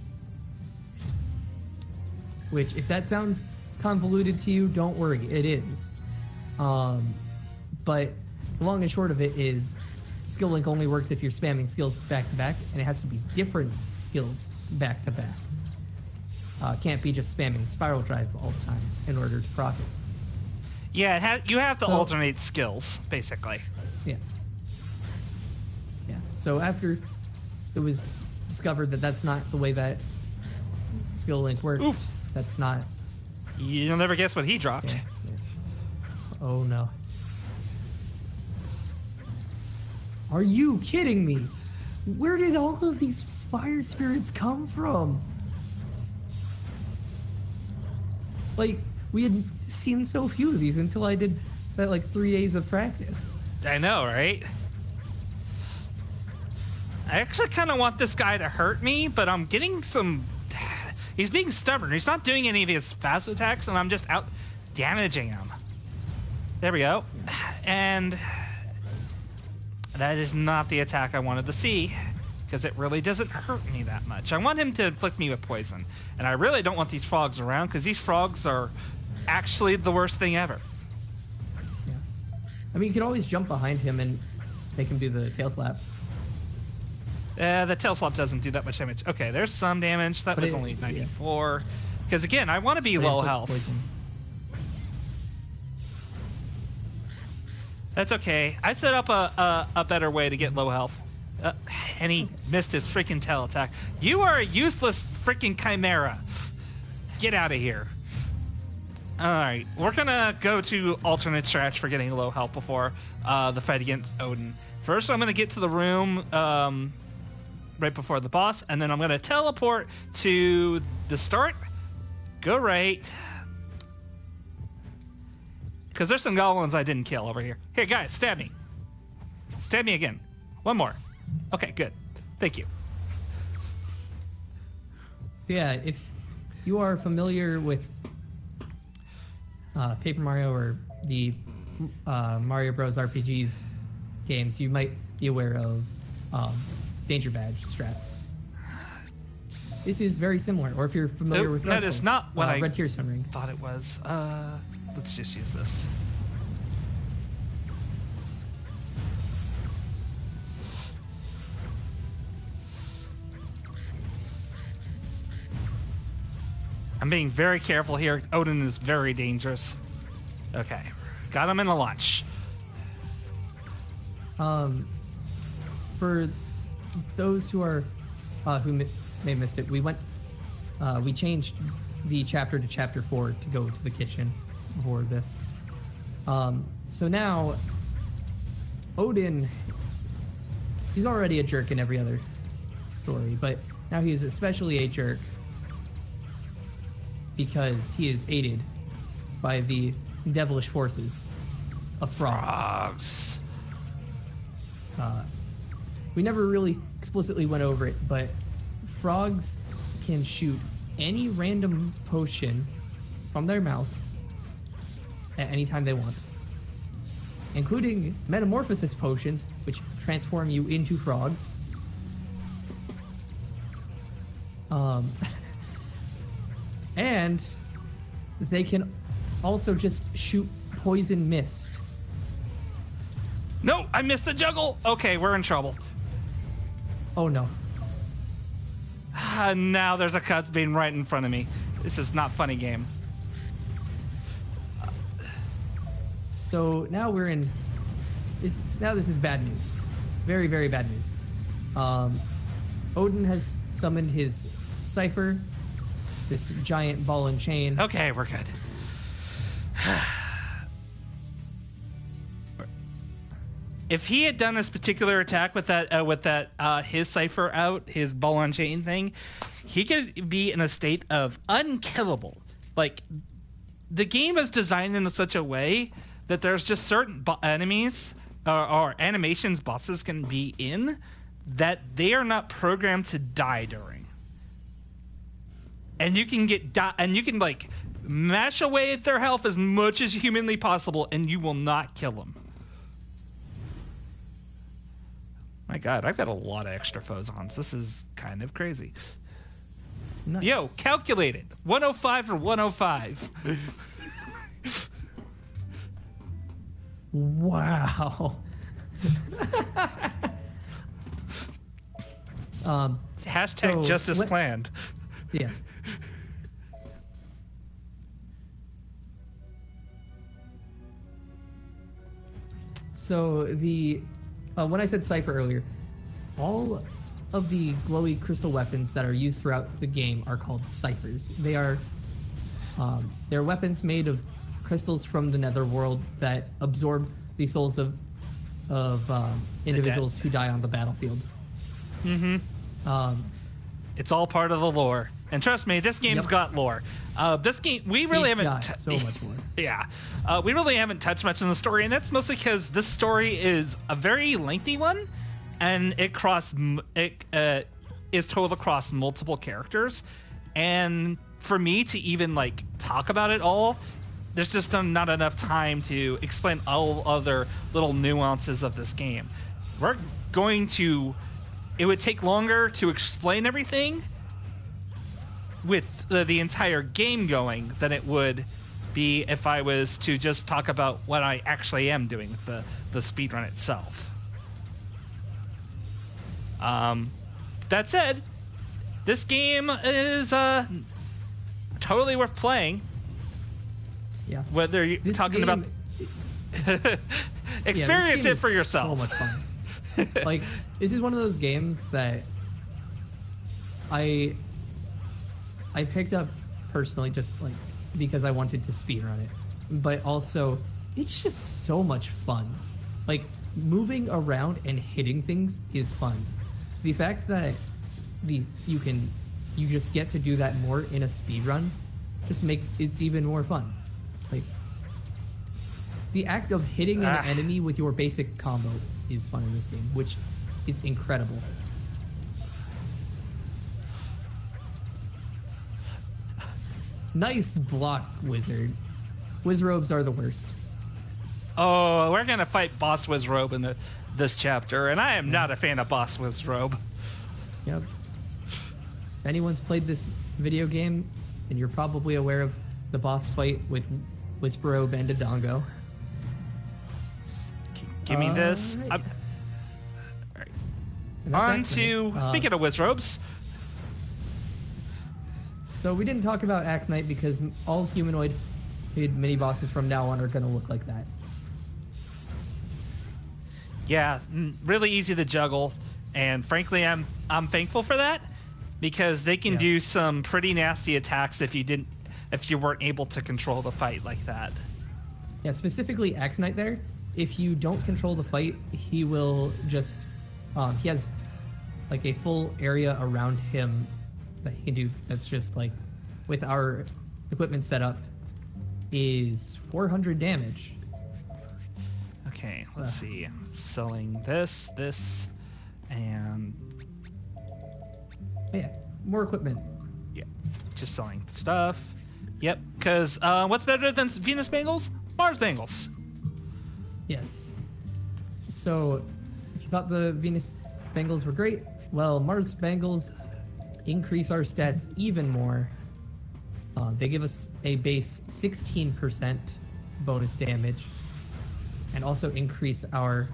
Which, if that sounds convoluted to you, don't worry, it is. But the long and short of it is, Skill Link only works if you're spamming skills back to back, and it has to be different skills back to back. Can't be just spamming Spiral Drive all the time in order to profit. Yeah, you have to alternate skills, basically. Yeah. Yeah. So after it was discovered that that's not the way that Skill Link works, that's not... You'll never guess what he dropped. Yeah. Oh no. Are you kidding me? Where did all of these fire spirits come from? Like, we had seen so few of these until I did that, like, 3 days of practice. I know, right? I actually kind of want this guy to hurt me, but I'm getting some... He's being stubborn. He's not doing any of his fast attacks, and I'm just out damaging him. There we go. And that is not the attack I wanted to see, because it really doesn't hurt me that much. I want him to inflict me with poison, and I really don't want these frogs around, because these frogs are actually the worst thing ever. Yeah. I mean, you could always jump behind him and make him do the tail slap. The tail slap doesn't do that much damage. Okay, there's some damage. That was only 94. Because, again, I want to be low health. Poison. That's okay. I set up a better way to get low health. And he missed his freaking tail attack. You are a useless freaking chimera. Get out of here. Alright, we're gonna go to alternate strats for getting low health before the fight against Odin. First, I'm gonna get to the room right before the boss, and then I'm gonna teleport to the start. Go right. Because there's some goblins I didn't kill over here. Here, guys, stab me. Stab me again. One more. Okay, good. Thank you. Yeah, if you are familiar with Paper Mario or the Mario Bros. RPGs games, you might be aware of Danger Badge strats. This is very similar, or if you're familiar with that is not what I Red Tear Stone Ring. Thought it was. Let's just use this. I'm being very careful here. Odin is very dangerous. Okay, got him in a launch. For those who are who may have missed it, we changed the chapter to chapter 4 to go to the kitchen before this. So now Odin, he's already a jerk in every other story, but now he is especially a jerk because he is aided by the devilish forces of frogs. We never really explicitly went over it, but frogs can shoot any random potion from their mouths at any time they want, including metamorphosis potions, which transform you into frogs. And they can also just shoot poison mist. No, I missed the juggle. Okay, we're in trouble. Oh no. Now there's a cutscene right in front of me. This is not funny game. So now we're in. Now this is bad news. Very, very bad news. Odin has summoned his Cypher, this giant ball and chain. Okay, we're good. If he had done this particular attack with that his Cypher out, his ball on chain thing, he could be in a state of unkillable. Like, the game is designed in such a way that there's just certain enemies or animations bosses can be in that they are not programmed to die during. And you can like mash away at their health as much as humanly possible, and you will not kill them. My God, I've got a lot of extra phosons. This is kind of crazy. Nice. Yo, calculated. 105 or 105. Wow. Hashtag so justice planned. Yeah. So when I said Cypher earlier, all of the glowy crystal weapons that are used throughout the game are called Cyphers. They're weapons made of crystals from the netherworld that absorb the souls of individuals who die on the battlefield. It's all part of the lore. And trust me, this game's got lore. This game, we really haven't so much more. Yeah, we really haven't touched much on the story, and that's mostly because this story is a very lengthy one, and it is told across multiple characters. And for me to even like talk about it all, there's just not enough time to explain all other little nuances of this game. It would take longer to explain everything with the entire game going than it would be if I was to just talk about what I actually am doing with the speedrun itself. That said, this game is totally worth playing. Yeah. Whether you're talking about experience it for yourself. So much fun. Like, this is one of those games that I picked up personally just like because I wanted to speedrun it, but also it's just so much fun. Like, moving around and hitting things is fun. The fact that you just get to do that more in a speedrun just make it's even more fun. Like, the act of hitting an enemy with your basic combo is fun in this game, which is incredible. Nice block, Wizard. Wizrobes are the worst. Oh, we're gonna fight Boss Wizrobe in this chapter, and I am not a fan of Boss Wizrobe. Yep. If anyone's played this video game, then you're probably aware of the boss fight with Wizrobe and Dodongo. Give me this. Right. All right. On to speaking of Wizrobes. So we didn't talk about Axe Knight because all humanoid mini bosses from now on are going to look like that. Yeah, really easy to juggle, and frankly, I'm thankful for that because they can do some pretty nasty attacks if you weren't able to control the fight like that. Yeah, specifically Axe Knight there. If you don't control the fight, he will just he has like a full area around him that he can do. That's just like with our equipment setup is 400 damage. Okay, let's see. Selling this, and yeah, more equipment. Yeah, just selling stuff. Yep, because what's better than Venus bangles? Mars bangles. Yes. So, if you thought the Venus bangles were great, well, Mars bangles increase our stats even more. They give us a base 16% bonus damage, and also increase our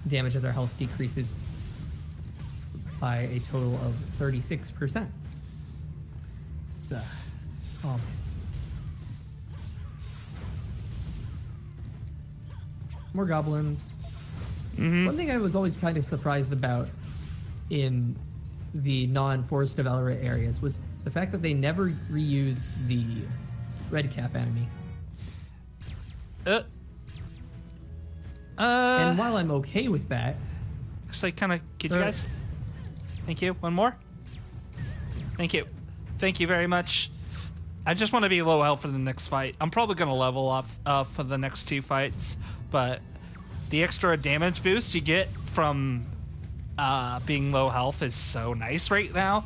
damage as our health decreases by a total of 36%. So, more goblins. One thing I was always kind of surprised about in the non-Forest of Elra areas was the fact that they never reuse the red cap enemy. And while I'm okay with that, so kind of get you guys. Thank you. One more. Thank you. Thank you very much. I just want to be low health for the next fight. I'm probably going to level up for the next 2 fights, but the extra damage boost you get from being low health is so nice right now.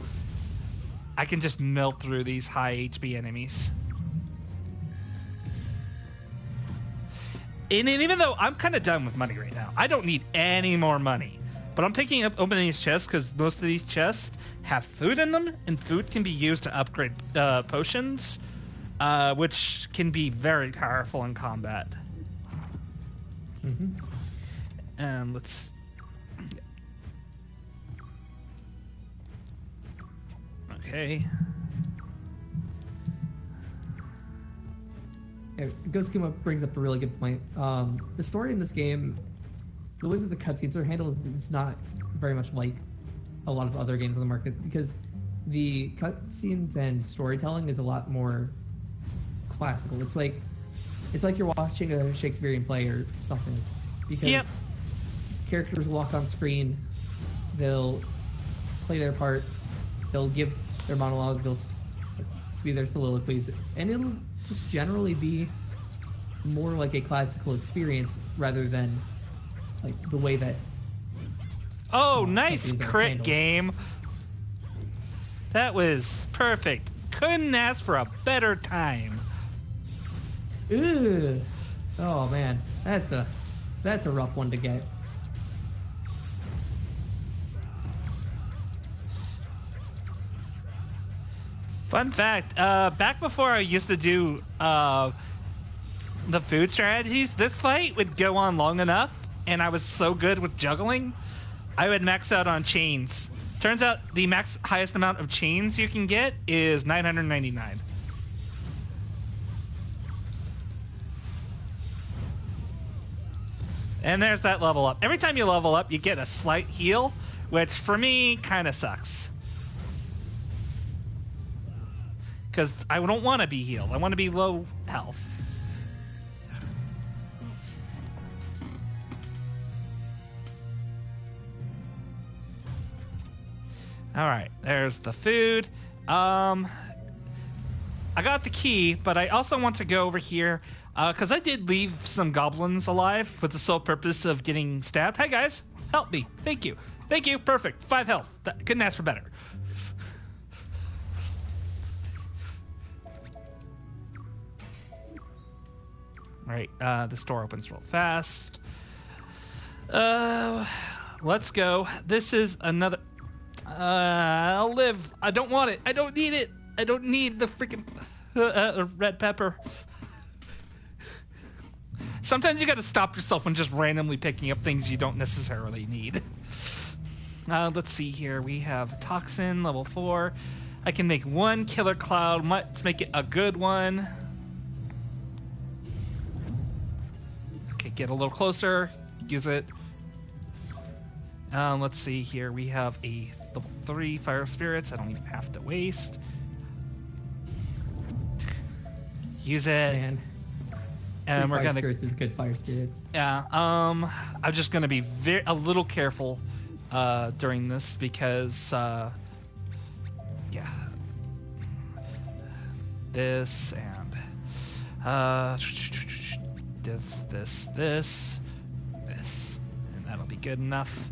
I can just melt through these high HP enemies. And even though I'm kind of done with money right now, I don't need any more money. But I'm picking up opening these chests because most of these chests have food in them, and food can be used to upgrade potions, which can be very powerful in combat. And let's... Okay. Yeah, Ghost Kuma brings up a really good point. The story in this game, the way that the cutscenes are handled, is not very much like a lot of other games on the market, because the cutscenes and storytelling is a lot more classical. It's like you're watching a Shakespearean play or something, because characters walk on screen, they'll play their part, they'll give their monologue, they'll be their soliloquies, and it'll just generally be more like a classical experience rather than like the way that nice crit game. That was perfect. Couldn't ask for a better time. Ugh. Oh man, that's a rough one to get. Fun fact, back before I used to do the food strategies, this fight would go on long enough, and I was so good with juggling, I would max out on chains. Turns out the highest amount of chains you can get is 999. And there's that level up. Every time you level up, you get a slight heal, which for me kind of sucks. Because I don't want to be healed. I want to be low health. Alright, there's the food. I got the key, but I also want to go over here, because I did leave some goblins alive with the sole purpose of getting stabbed. Hey guys, help me. Thank you. Thank you, perfect. 5 health. Couldn't ask for better. Right, this door opens real fast. Let's go. This is another... I'll live. I don't want it. I don't need it. I don't need the freaking red pepper. Sometimes you gotta stop yourself when just randomly picking up things you don't necessarily need. Let's see here. We have Toxin, level 4. I can make 1 Killer Cloud. Let's make it a good one. Okay, get a little closer. Use it. Let's see here. We have a level 3 Fire Spirits. I don't even have to waste. Use it. Man. And we're Fire gonna. Spirits is good Fire Spirits. Yeah. I'm just gonna be a little careful during this because yeah. This and this, and that'll be good enough.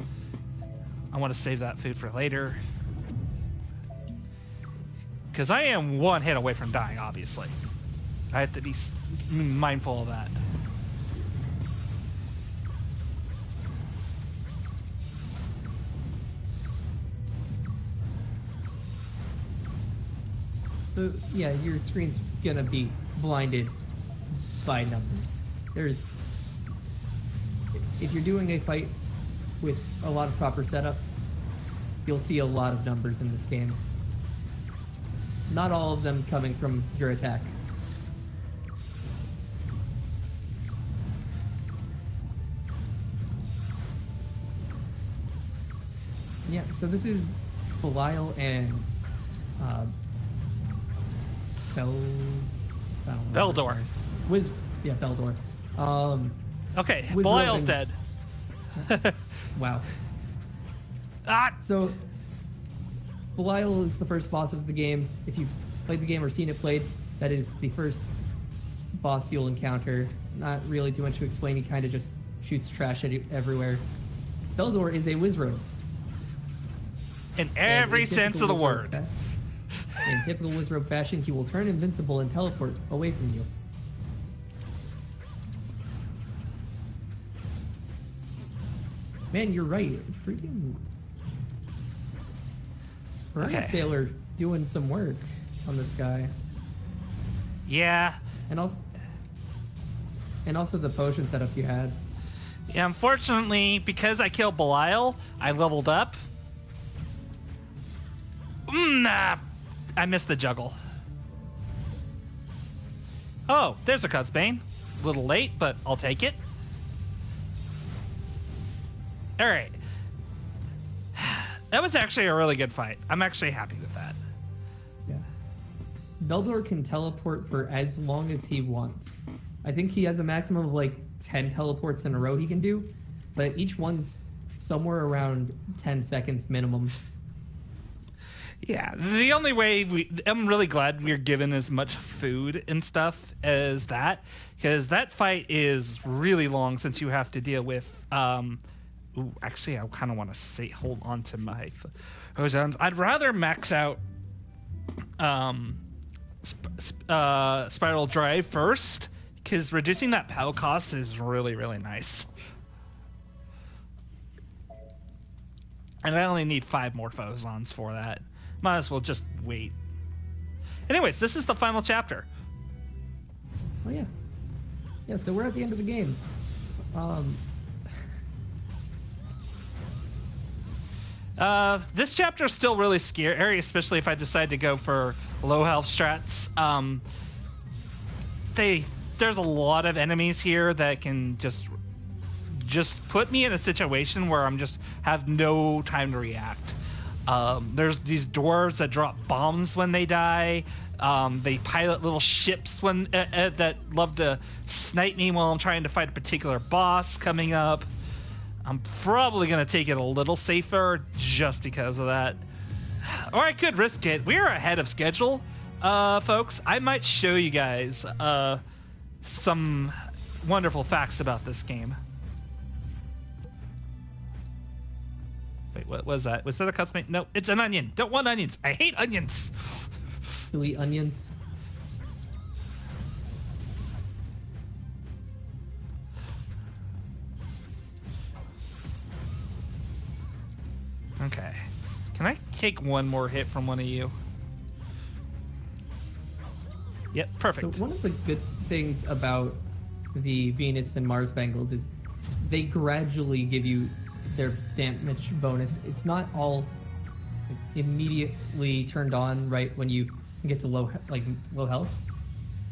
I want to save that food for later. Because I am 1 hit away from dying, obviously. I have to be mindful of that. Yeah, your screen's gonna be blinded by numbers. If you're doing a fight with a lot of proper setup, you'll see a lot of numbers in this game. Not all of them coming from your attacks. Yeah, so this is Belial and Beldor. Beldor. Okay, Wizrobe Belial's and- dead. Wow. Ah! So, Belial is the first boss of the game. If you've played the game or seen it played, that is the first boss you'll encounter. Not really too much to explain. He kind of just shoots trash at you everywhere. Beldor is a Wizrobe. In every in sense of the typical word. In typical Wizrobe fashion, he will turn invincible and teleport away from you. Man, you're right. Freaking Marine Okay. Sailor doing some work on this guy. Yeah. And also the potion setup you had. Yeah, unfortunately, because I killed Belial, I leveled up. Nah, I missed the juggle. Oh, there's a Cutsbane. A little late, but I'll take it. Alright. That was actually a really good fight. I'm actually happy with that. Yeah. Beldor can teleport for as long as he wants. I think he has a maximum of like 10 teleports in a row he can do, but each one's somewhere around 10 seconds minimum. Yeah, the only way I'm really glad we're given as much food and stuff as that, because that fight is really long since you have to deal with. Actually, I kind of want to hold on to my ozons. I'd rather max out Spiral Drive first, because reducing that POW cost is really, really nice. And I only need 5 more Fozons for that. Might as well just wait. Anyways, this is the final chapter. Oh yeah. Yeah, so we're at the end of the game. This chapter is still really scary, especially if I decide to go for low health strats. There's a lot of enemies here that can just put me in a situation where I'm just have no time to react. There's these dwarves that drop bombs when they die. They pilot little ships when that love to snipe me while I'm trying to fight a particular boss coming up. I'm probably going to take it a little safer just because of that. Or I could risk it. We're ahead of schedule, folks. I might show you guys some wonderful facts about this game. Wait, what was that? Was that a custom? No, it's an onion. Don't want onions. I hate onions. You eat onions. Okay. Can I take one more hit from one of you? Yep, perfect. So one of the good things about the Venus and Mars Bangles is they gradually give you their damage bonus. It's not all immediately turned on right when you get to low health.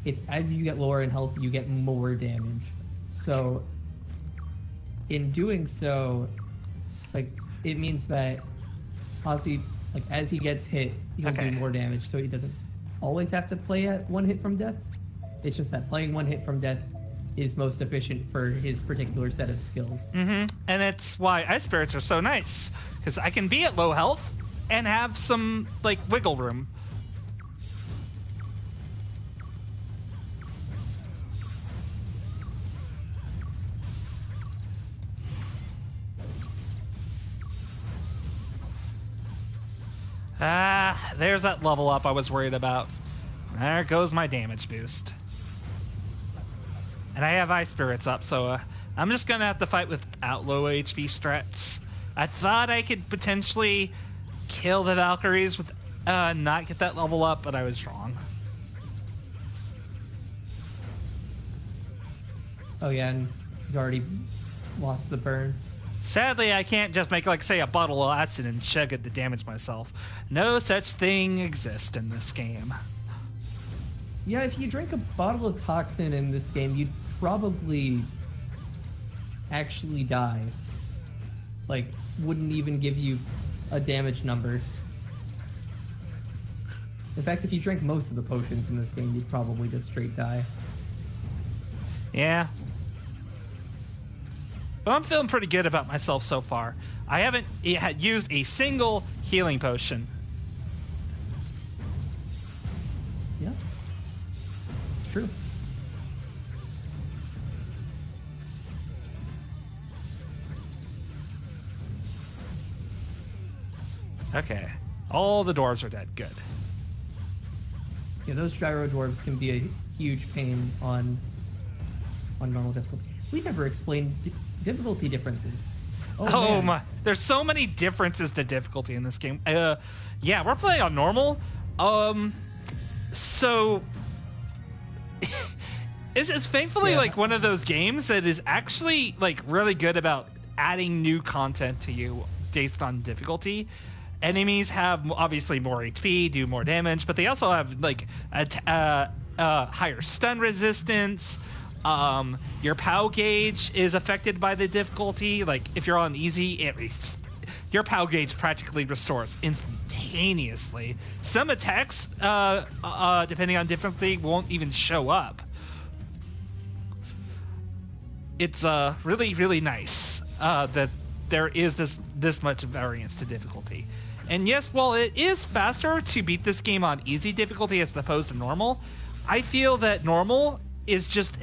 It's as you get lower in health, you get more damage. So in doing so, it means that Ozzy, as he gets hit, he'll do more damage. So he doesn't always have to play at one hit from death. It's just that playing one hit from death is most efficient for his particular set of skills. Mm-hmm. And that's why Ice Spirits are so nice, because I can be at low health and have some wiggle room. There's that level up I was worried about. There goes my damage boost. And I have Ice Spirits up, so I'm just going to have to fight without low HP strats. I thought I could potentially kill the Valkyries not get that level up, but I was wrong. Oh yeah, and he's already lost the burn. Sadly, I can't just make, like, say, a bottle of acid and chug it to damage myself. No such thing exists in this game. Yeah, if you drink a bottle of toxin in this game, you'd probably actually die. Like, wouldn't even give you a damage number. In fact, if you drink most of the potions in this game, you'd probably just straight die. Yeah. Well, I'm feeling pretty good about myself so far. I haven't used a single healing potion. Yeah. It's true. Okay. All the dwarves are dead. Good. Yeah, those gyro dwarves can be a huge pain on normal difficulty. We never explained difficulty differences. Oh my! There's so many differences to difficulty in this game. Yeah, we're playing on normal. So it's thankfully like one of those games that is actually like really good about adding new content to you based on difficulty. Enemies have obviously more HP, do more damage, but they also have like higher stun resistance. Your POW gauge is affected by the difficulty. Like if you're on easy, your POW gauge practically restores instantaneously. Some attacks, depending on difficulty, won't even show up. It's really, really nice that there is this much variance to difficulty. And yes, while it is faster to beat this game on easy difficulty as opposed to normal, I feel that normal is just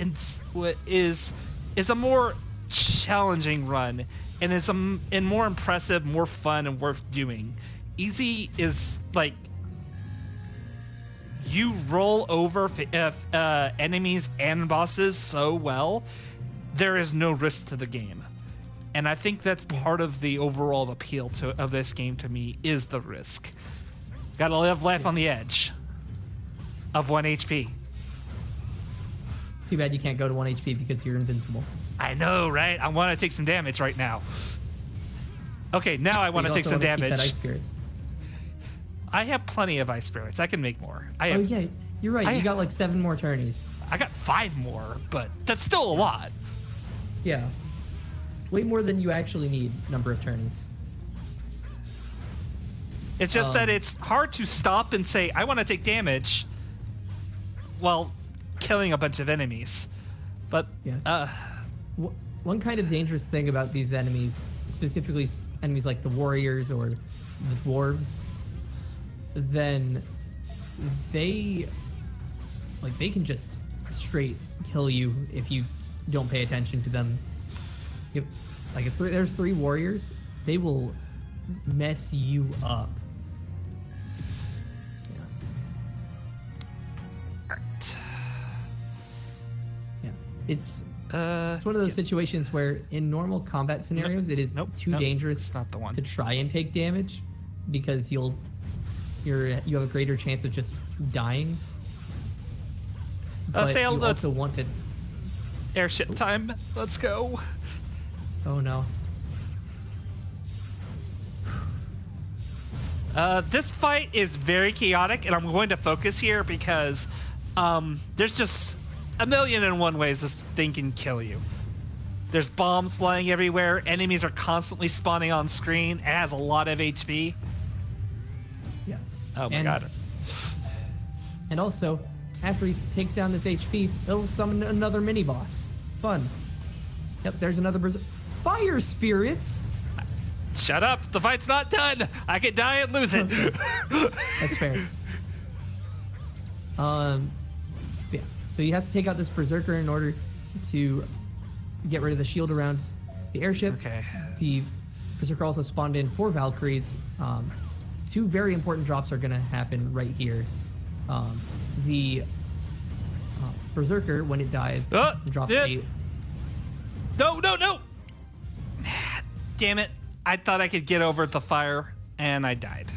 is a more challenging run, and is and more impressive, more fun, and worth doing. Easy is like you roll over enemies and bosses so well, there is no risk to the game. And I think that's part of the overall appeal of this game to me is the risk. Gotta live life on the edge of 1 HP. Too bad you can't go to 1 HP because you're invincible. I know, right? I want to take some damage right now. Okay, now I want to take some damage. Keep that ice spirits. I have plenty of ice spirits. I can make more. Oh yeah, you're right. You got like 7 more turnies. I got 5 more, but that's still a lot. Yeah. Way more than you actually need, number of turnies. It's just that it's hard to stop and say, I want to take damage while killing a bunch of enemies. But, yeah. One kind of dangerous thing about these enemies, specifically enemies like the warriors or the dwarves, then they can just straight kill you if you don't pay attention to them. If there's 3 warriors, they will mess you up. Yeah. It's one of those situations where in normal combat scenarios it is too dangerous to try and take damage because you have a greater chance of just dying. But you also wanted airship time. Let's go. Oh no. This fight is very chaotic, and I'm going to focus here because there's just a million and one ways this thing can kill you. There's bombs flying everywhere. Enemies are constantly spawning on screen. It has a lot of HP. Yeah. Oh my god. And also, after he takes down this HP, it'll summon another mini boss. Fun. Yep, there's another fire spirits. Shut up! The fight's not done. I could die and lose it. That's fair. Yeah. So he has to take out this berserker in order to get rid of the shield around the airship. Okay. The berserker also spawned in 4 Valkyries. 2 very important drops are going to happen right here. The berserker, when it dies, drops 8. No! Damn it. I thought I could get over the fire, and I died.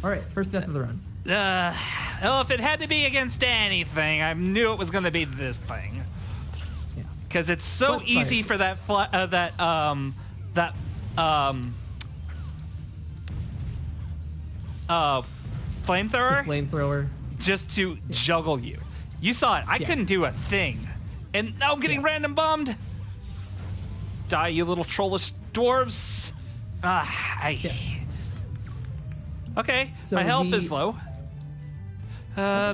All right, first death of the run. Well, if it had to be against anything, I knew it was going to be this thing. Yeah. Because it's so But easy for that flamethrower Flamethrower. just to juggle you. You saw it. I couldn't do a thing. And now I'm getting random bombed. Die, you little trollish dwarves. Okay, So my health is low. Our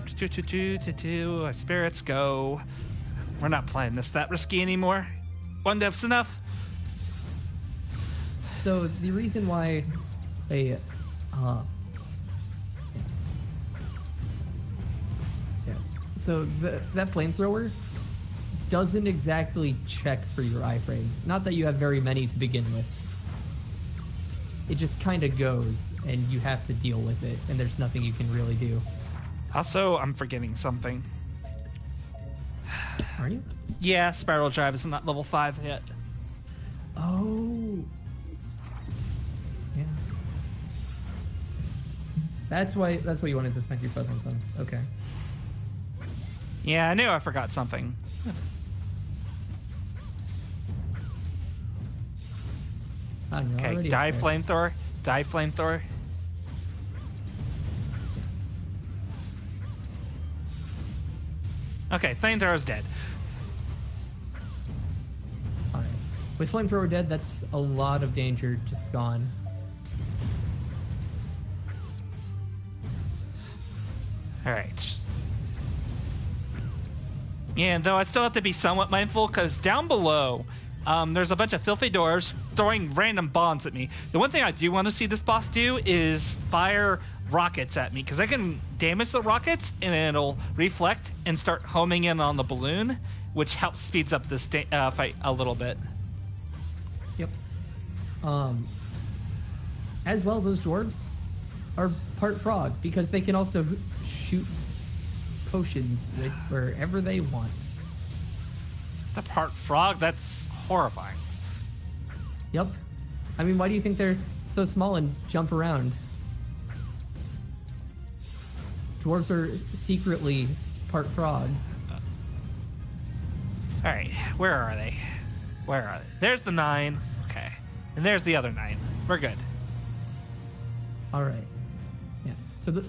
spirits go. We're not playing this that risky anymore. One death's enough. So the reason why they so that flamethrower doesn't exactly check for your iframes. Not that you have very many to begin with. It just kind of goes, and you have to deal with it, and there's nothing you can really do. Also, I'm forgetting something. Are you? Yeah, Spiral Drive is not level 5 yet. Oh. Yeah. That's what you wanted to spend your presence on. Okay. Yeah, I knew I forgot something. Okay, die flamethrower. Die flamethrower. Okay, flamethrower's dead. Alright. With flamethrower dead, that's a lot of danger just gone. Alright. Yeah, though I still have to be somewhat mindful, because down below, there's a bunch of filthy dwarves throwing random bombs at me. The one thing I do want to see this boss do is fire rockets at me, because I can damage the rockets and it'll reflect and start homing in on the balloon, which helps speeds up this fight a little bit. Yep. As well, those dwarves are part frog, because they can also shoot potions with wherever they want. The part frog? That's horrifying. Yep. I mean, why do you think they're so small and jump around? Dwarves are secretly part frog. Alright, where are they? Where are they? There's the 9. Okay. And there's the other 9. We're good. Alright. Yeah. So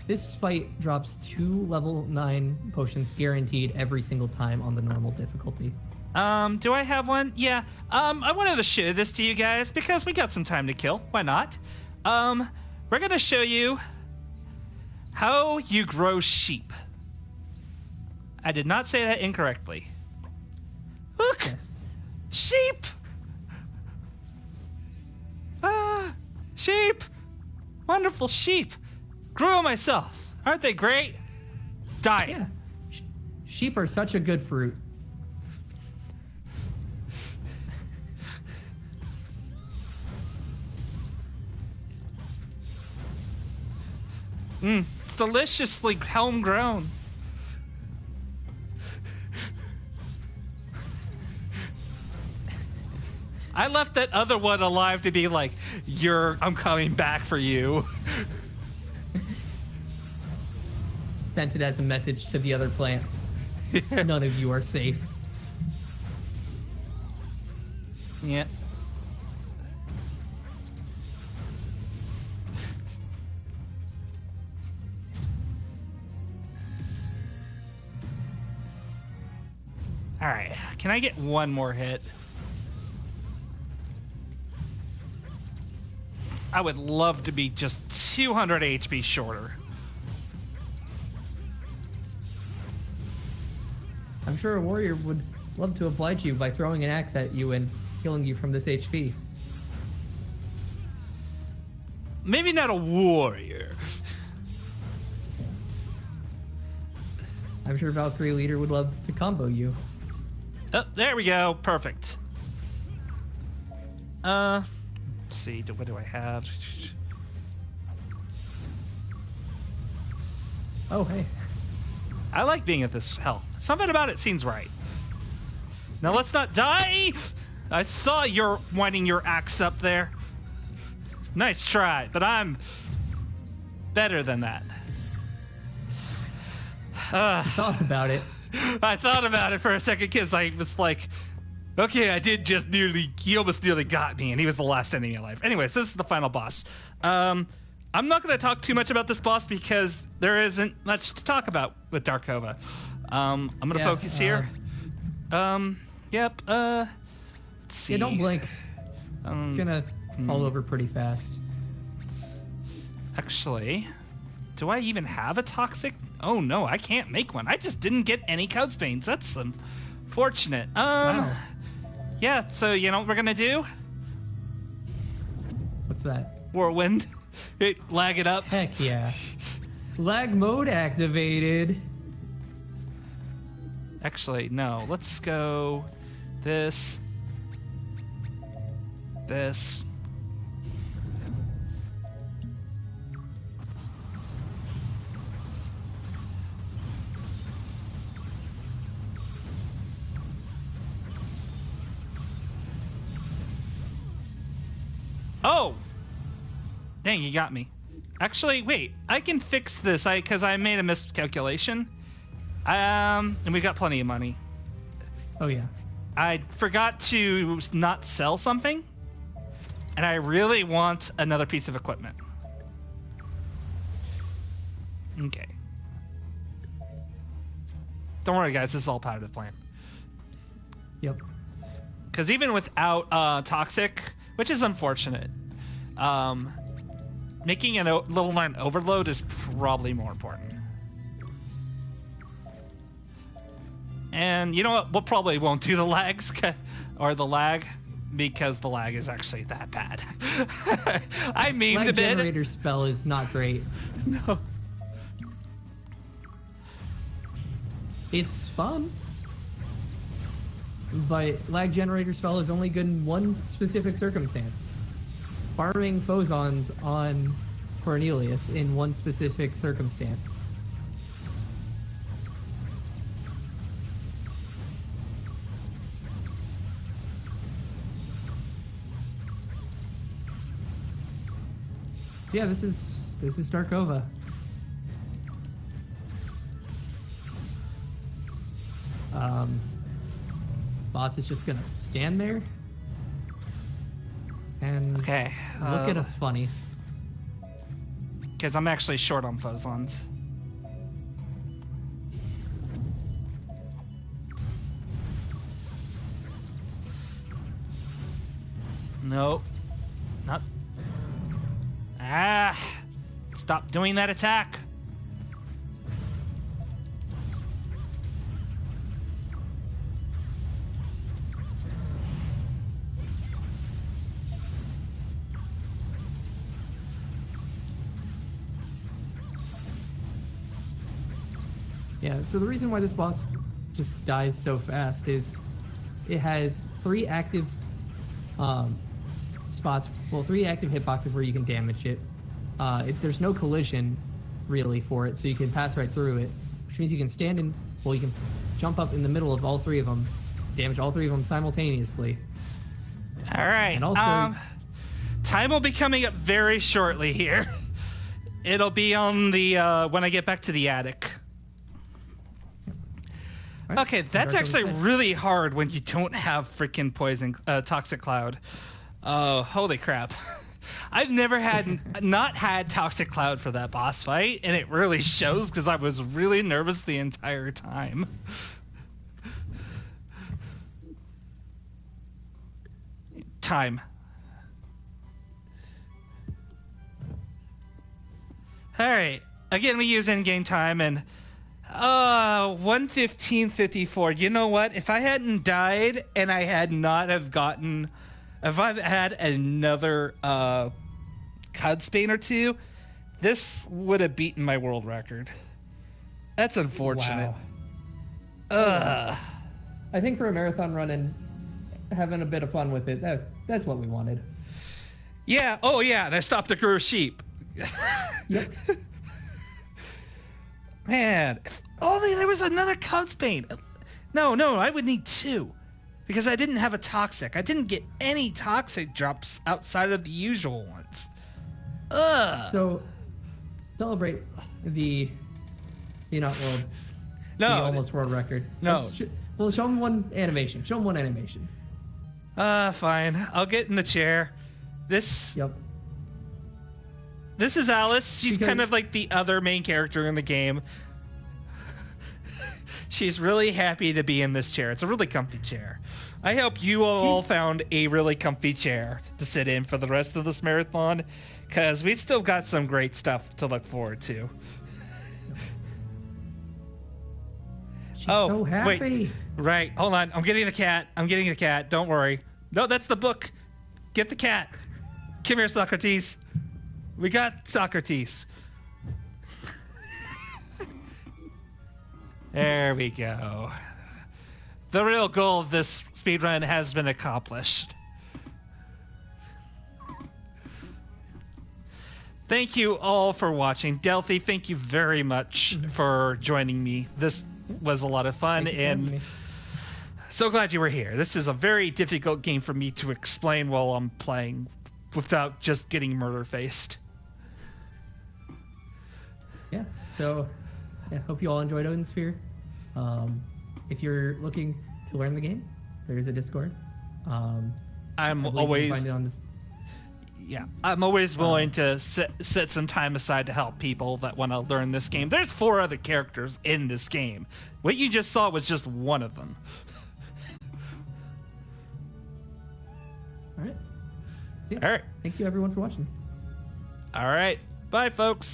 this fight drops 2 level 9 potions guaranteed every single time on the normal difficulty. Do I have one? Yeah. I wanted to show this to you guys because we got some time to kill. Why not? We're gonna show you how you grow sheep. I did not say that incorrectly. Look! Yes. Sheep! Ah! Sheep! Wonderful sheep! Grew them myself. Aren't they great? Die. Yeah. Sheep are such a good fruit. It's deliciously homegrown. I left that other one alive to be like, I'm coming back for you. Sent it as a message to the other plants. None of you are safe. Yeah. All right, can I get one more hit? I would love to be just 200 HP shorter. I'm sure a warrior would love to oblige you by throwing an axe at you and healing you from this HP. Maybe not a warrior. I'm sure Valkyrie leader would love to combo you. Oh, there we go. Perfect. Let's see. What do I have? Oh, hey. I like being at this health. Something about it seems right. Now let's not die! I saw you're winding your axe up there. Nice try, but I'm better than that. Thought about it. I thought about it for a second because I was like, okay, I did just he almost nearly got me, and he was the last enemy alive. Anyways, this is the final boss. I'm not going to talk too much about this boss because there isn't much to talk about with Darkova. I'm going to focus here. Yep. Let's see. Yeah, don't blink. It's gonna fall over pretty fast. Actually, do I even have a toxic? Oh no, I can't make one. I just didn't get any Cuddsbanes. That's unfortunate. Wow. Yeah, so you know what we're gonna do? What's that? Whirlwind. Lag it up. Heck yeah. Lag mode activated. Actually, no. Let's go this. This. Oh! Dang, you got me. Actually, wait. I can fix this because I made a miscalculation. And we've got plenty of money. Oh, yeah. I forgot to not sell something. And I really want another piece of equipment. Okay. Don't worry, guys. This is all part of the plan. Yep. Because even without Toxic, which is unfortunate, making a level 9 overload is probably more important. And you know what? We'll probably won't do the lags, or the lag, because the lag is actually that bad. I memed Lag a bit. generator spell is not great. No. It's fun. But lag generator spell is only good in one specific circumstance. Farming Phozons on Cornelius in one specific circumstance. Yeah, this is Darkova. Boss is just gonna stand there and look at us funny. Because I'm actually short on Phozons. Nope. Not. Ah! Stop doing that attack! Yeah, so the reason why this boss just dies so fast is it has 3 active spots, well, 3 active hitboxes where you can damage it. There's no collision, really, for it, so you can pass right through it, which means you can stand in, well, you can jump up in the middle of all 3 of them, damage all 3 of them simultaneously. All right. And also, time will be coming up very shortly here. It'll be on the when I get back to the attic. right, Okay, that's actually really hard when you don't have freaking Toxic Cloud. Oh, holy crap. I've never not had Toxic Cloud for that boss fight, and it really shows because I was really nervous the entire time. Time. Alright, again we use in-game time, and 1:15:54. You know what? If I hadn't died and I had not have gotten, if I've had another Cudspane or 2, this would have beaten my world record. That's unfortunate. Wow. I think for a marathon run and having a bit of fun with it, that's what we wanted. Yeah. Oh yeah. And I stopped to grow sheep. Yep. Man, if only there was another Cudspane. No, I would need 2. Because I didn't have a Toxic. I didn't get any Toxic drops outside of the usual ones. Ugh. So, celebrate the not world, No, the almost world record. No. Well, show him one animation. Show him one animation. Fine. I'll get in the chair. Yep. This is Alice. She's Because- kind of like the other main character in the game. She's really happy to be in this chair. It's a really comfy chair. I hope you all found a really comfy chair to sit in for the rest of this marathon, because we still got some great stuff to look forward to. She's so happy. Wait. Right. Hold on. I'm getting the cat. Don't worry. No, that's the book. Get the cat. Come here, Socrates. We got Socrates. There we go. The real goal of this speedrun has been accomplished. Thank you all for watching. Delphi, thank you very much for joining me. This was a lot of fun, Thank you for having and me. so glad you were here. This is a very difficult game for me to explain while I'm playing without just getting murder-faced. Yeah. So, hope you all enjoyed Odin Sphere. If you're looking to learn the game, there's a Discord. I'm I believe you can always find it on this. I'm always willing to set some time aside to help people that want to learn this game. There's 4 other characters in this game. What you just saw was just one of them. All right. All right. Thank you, everyone, for watching. All right. Bye, folks.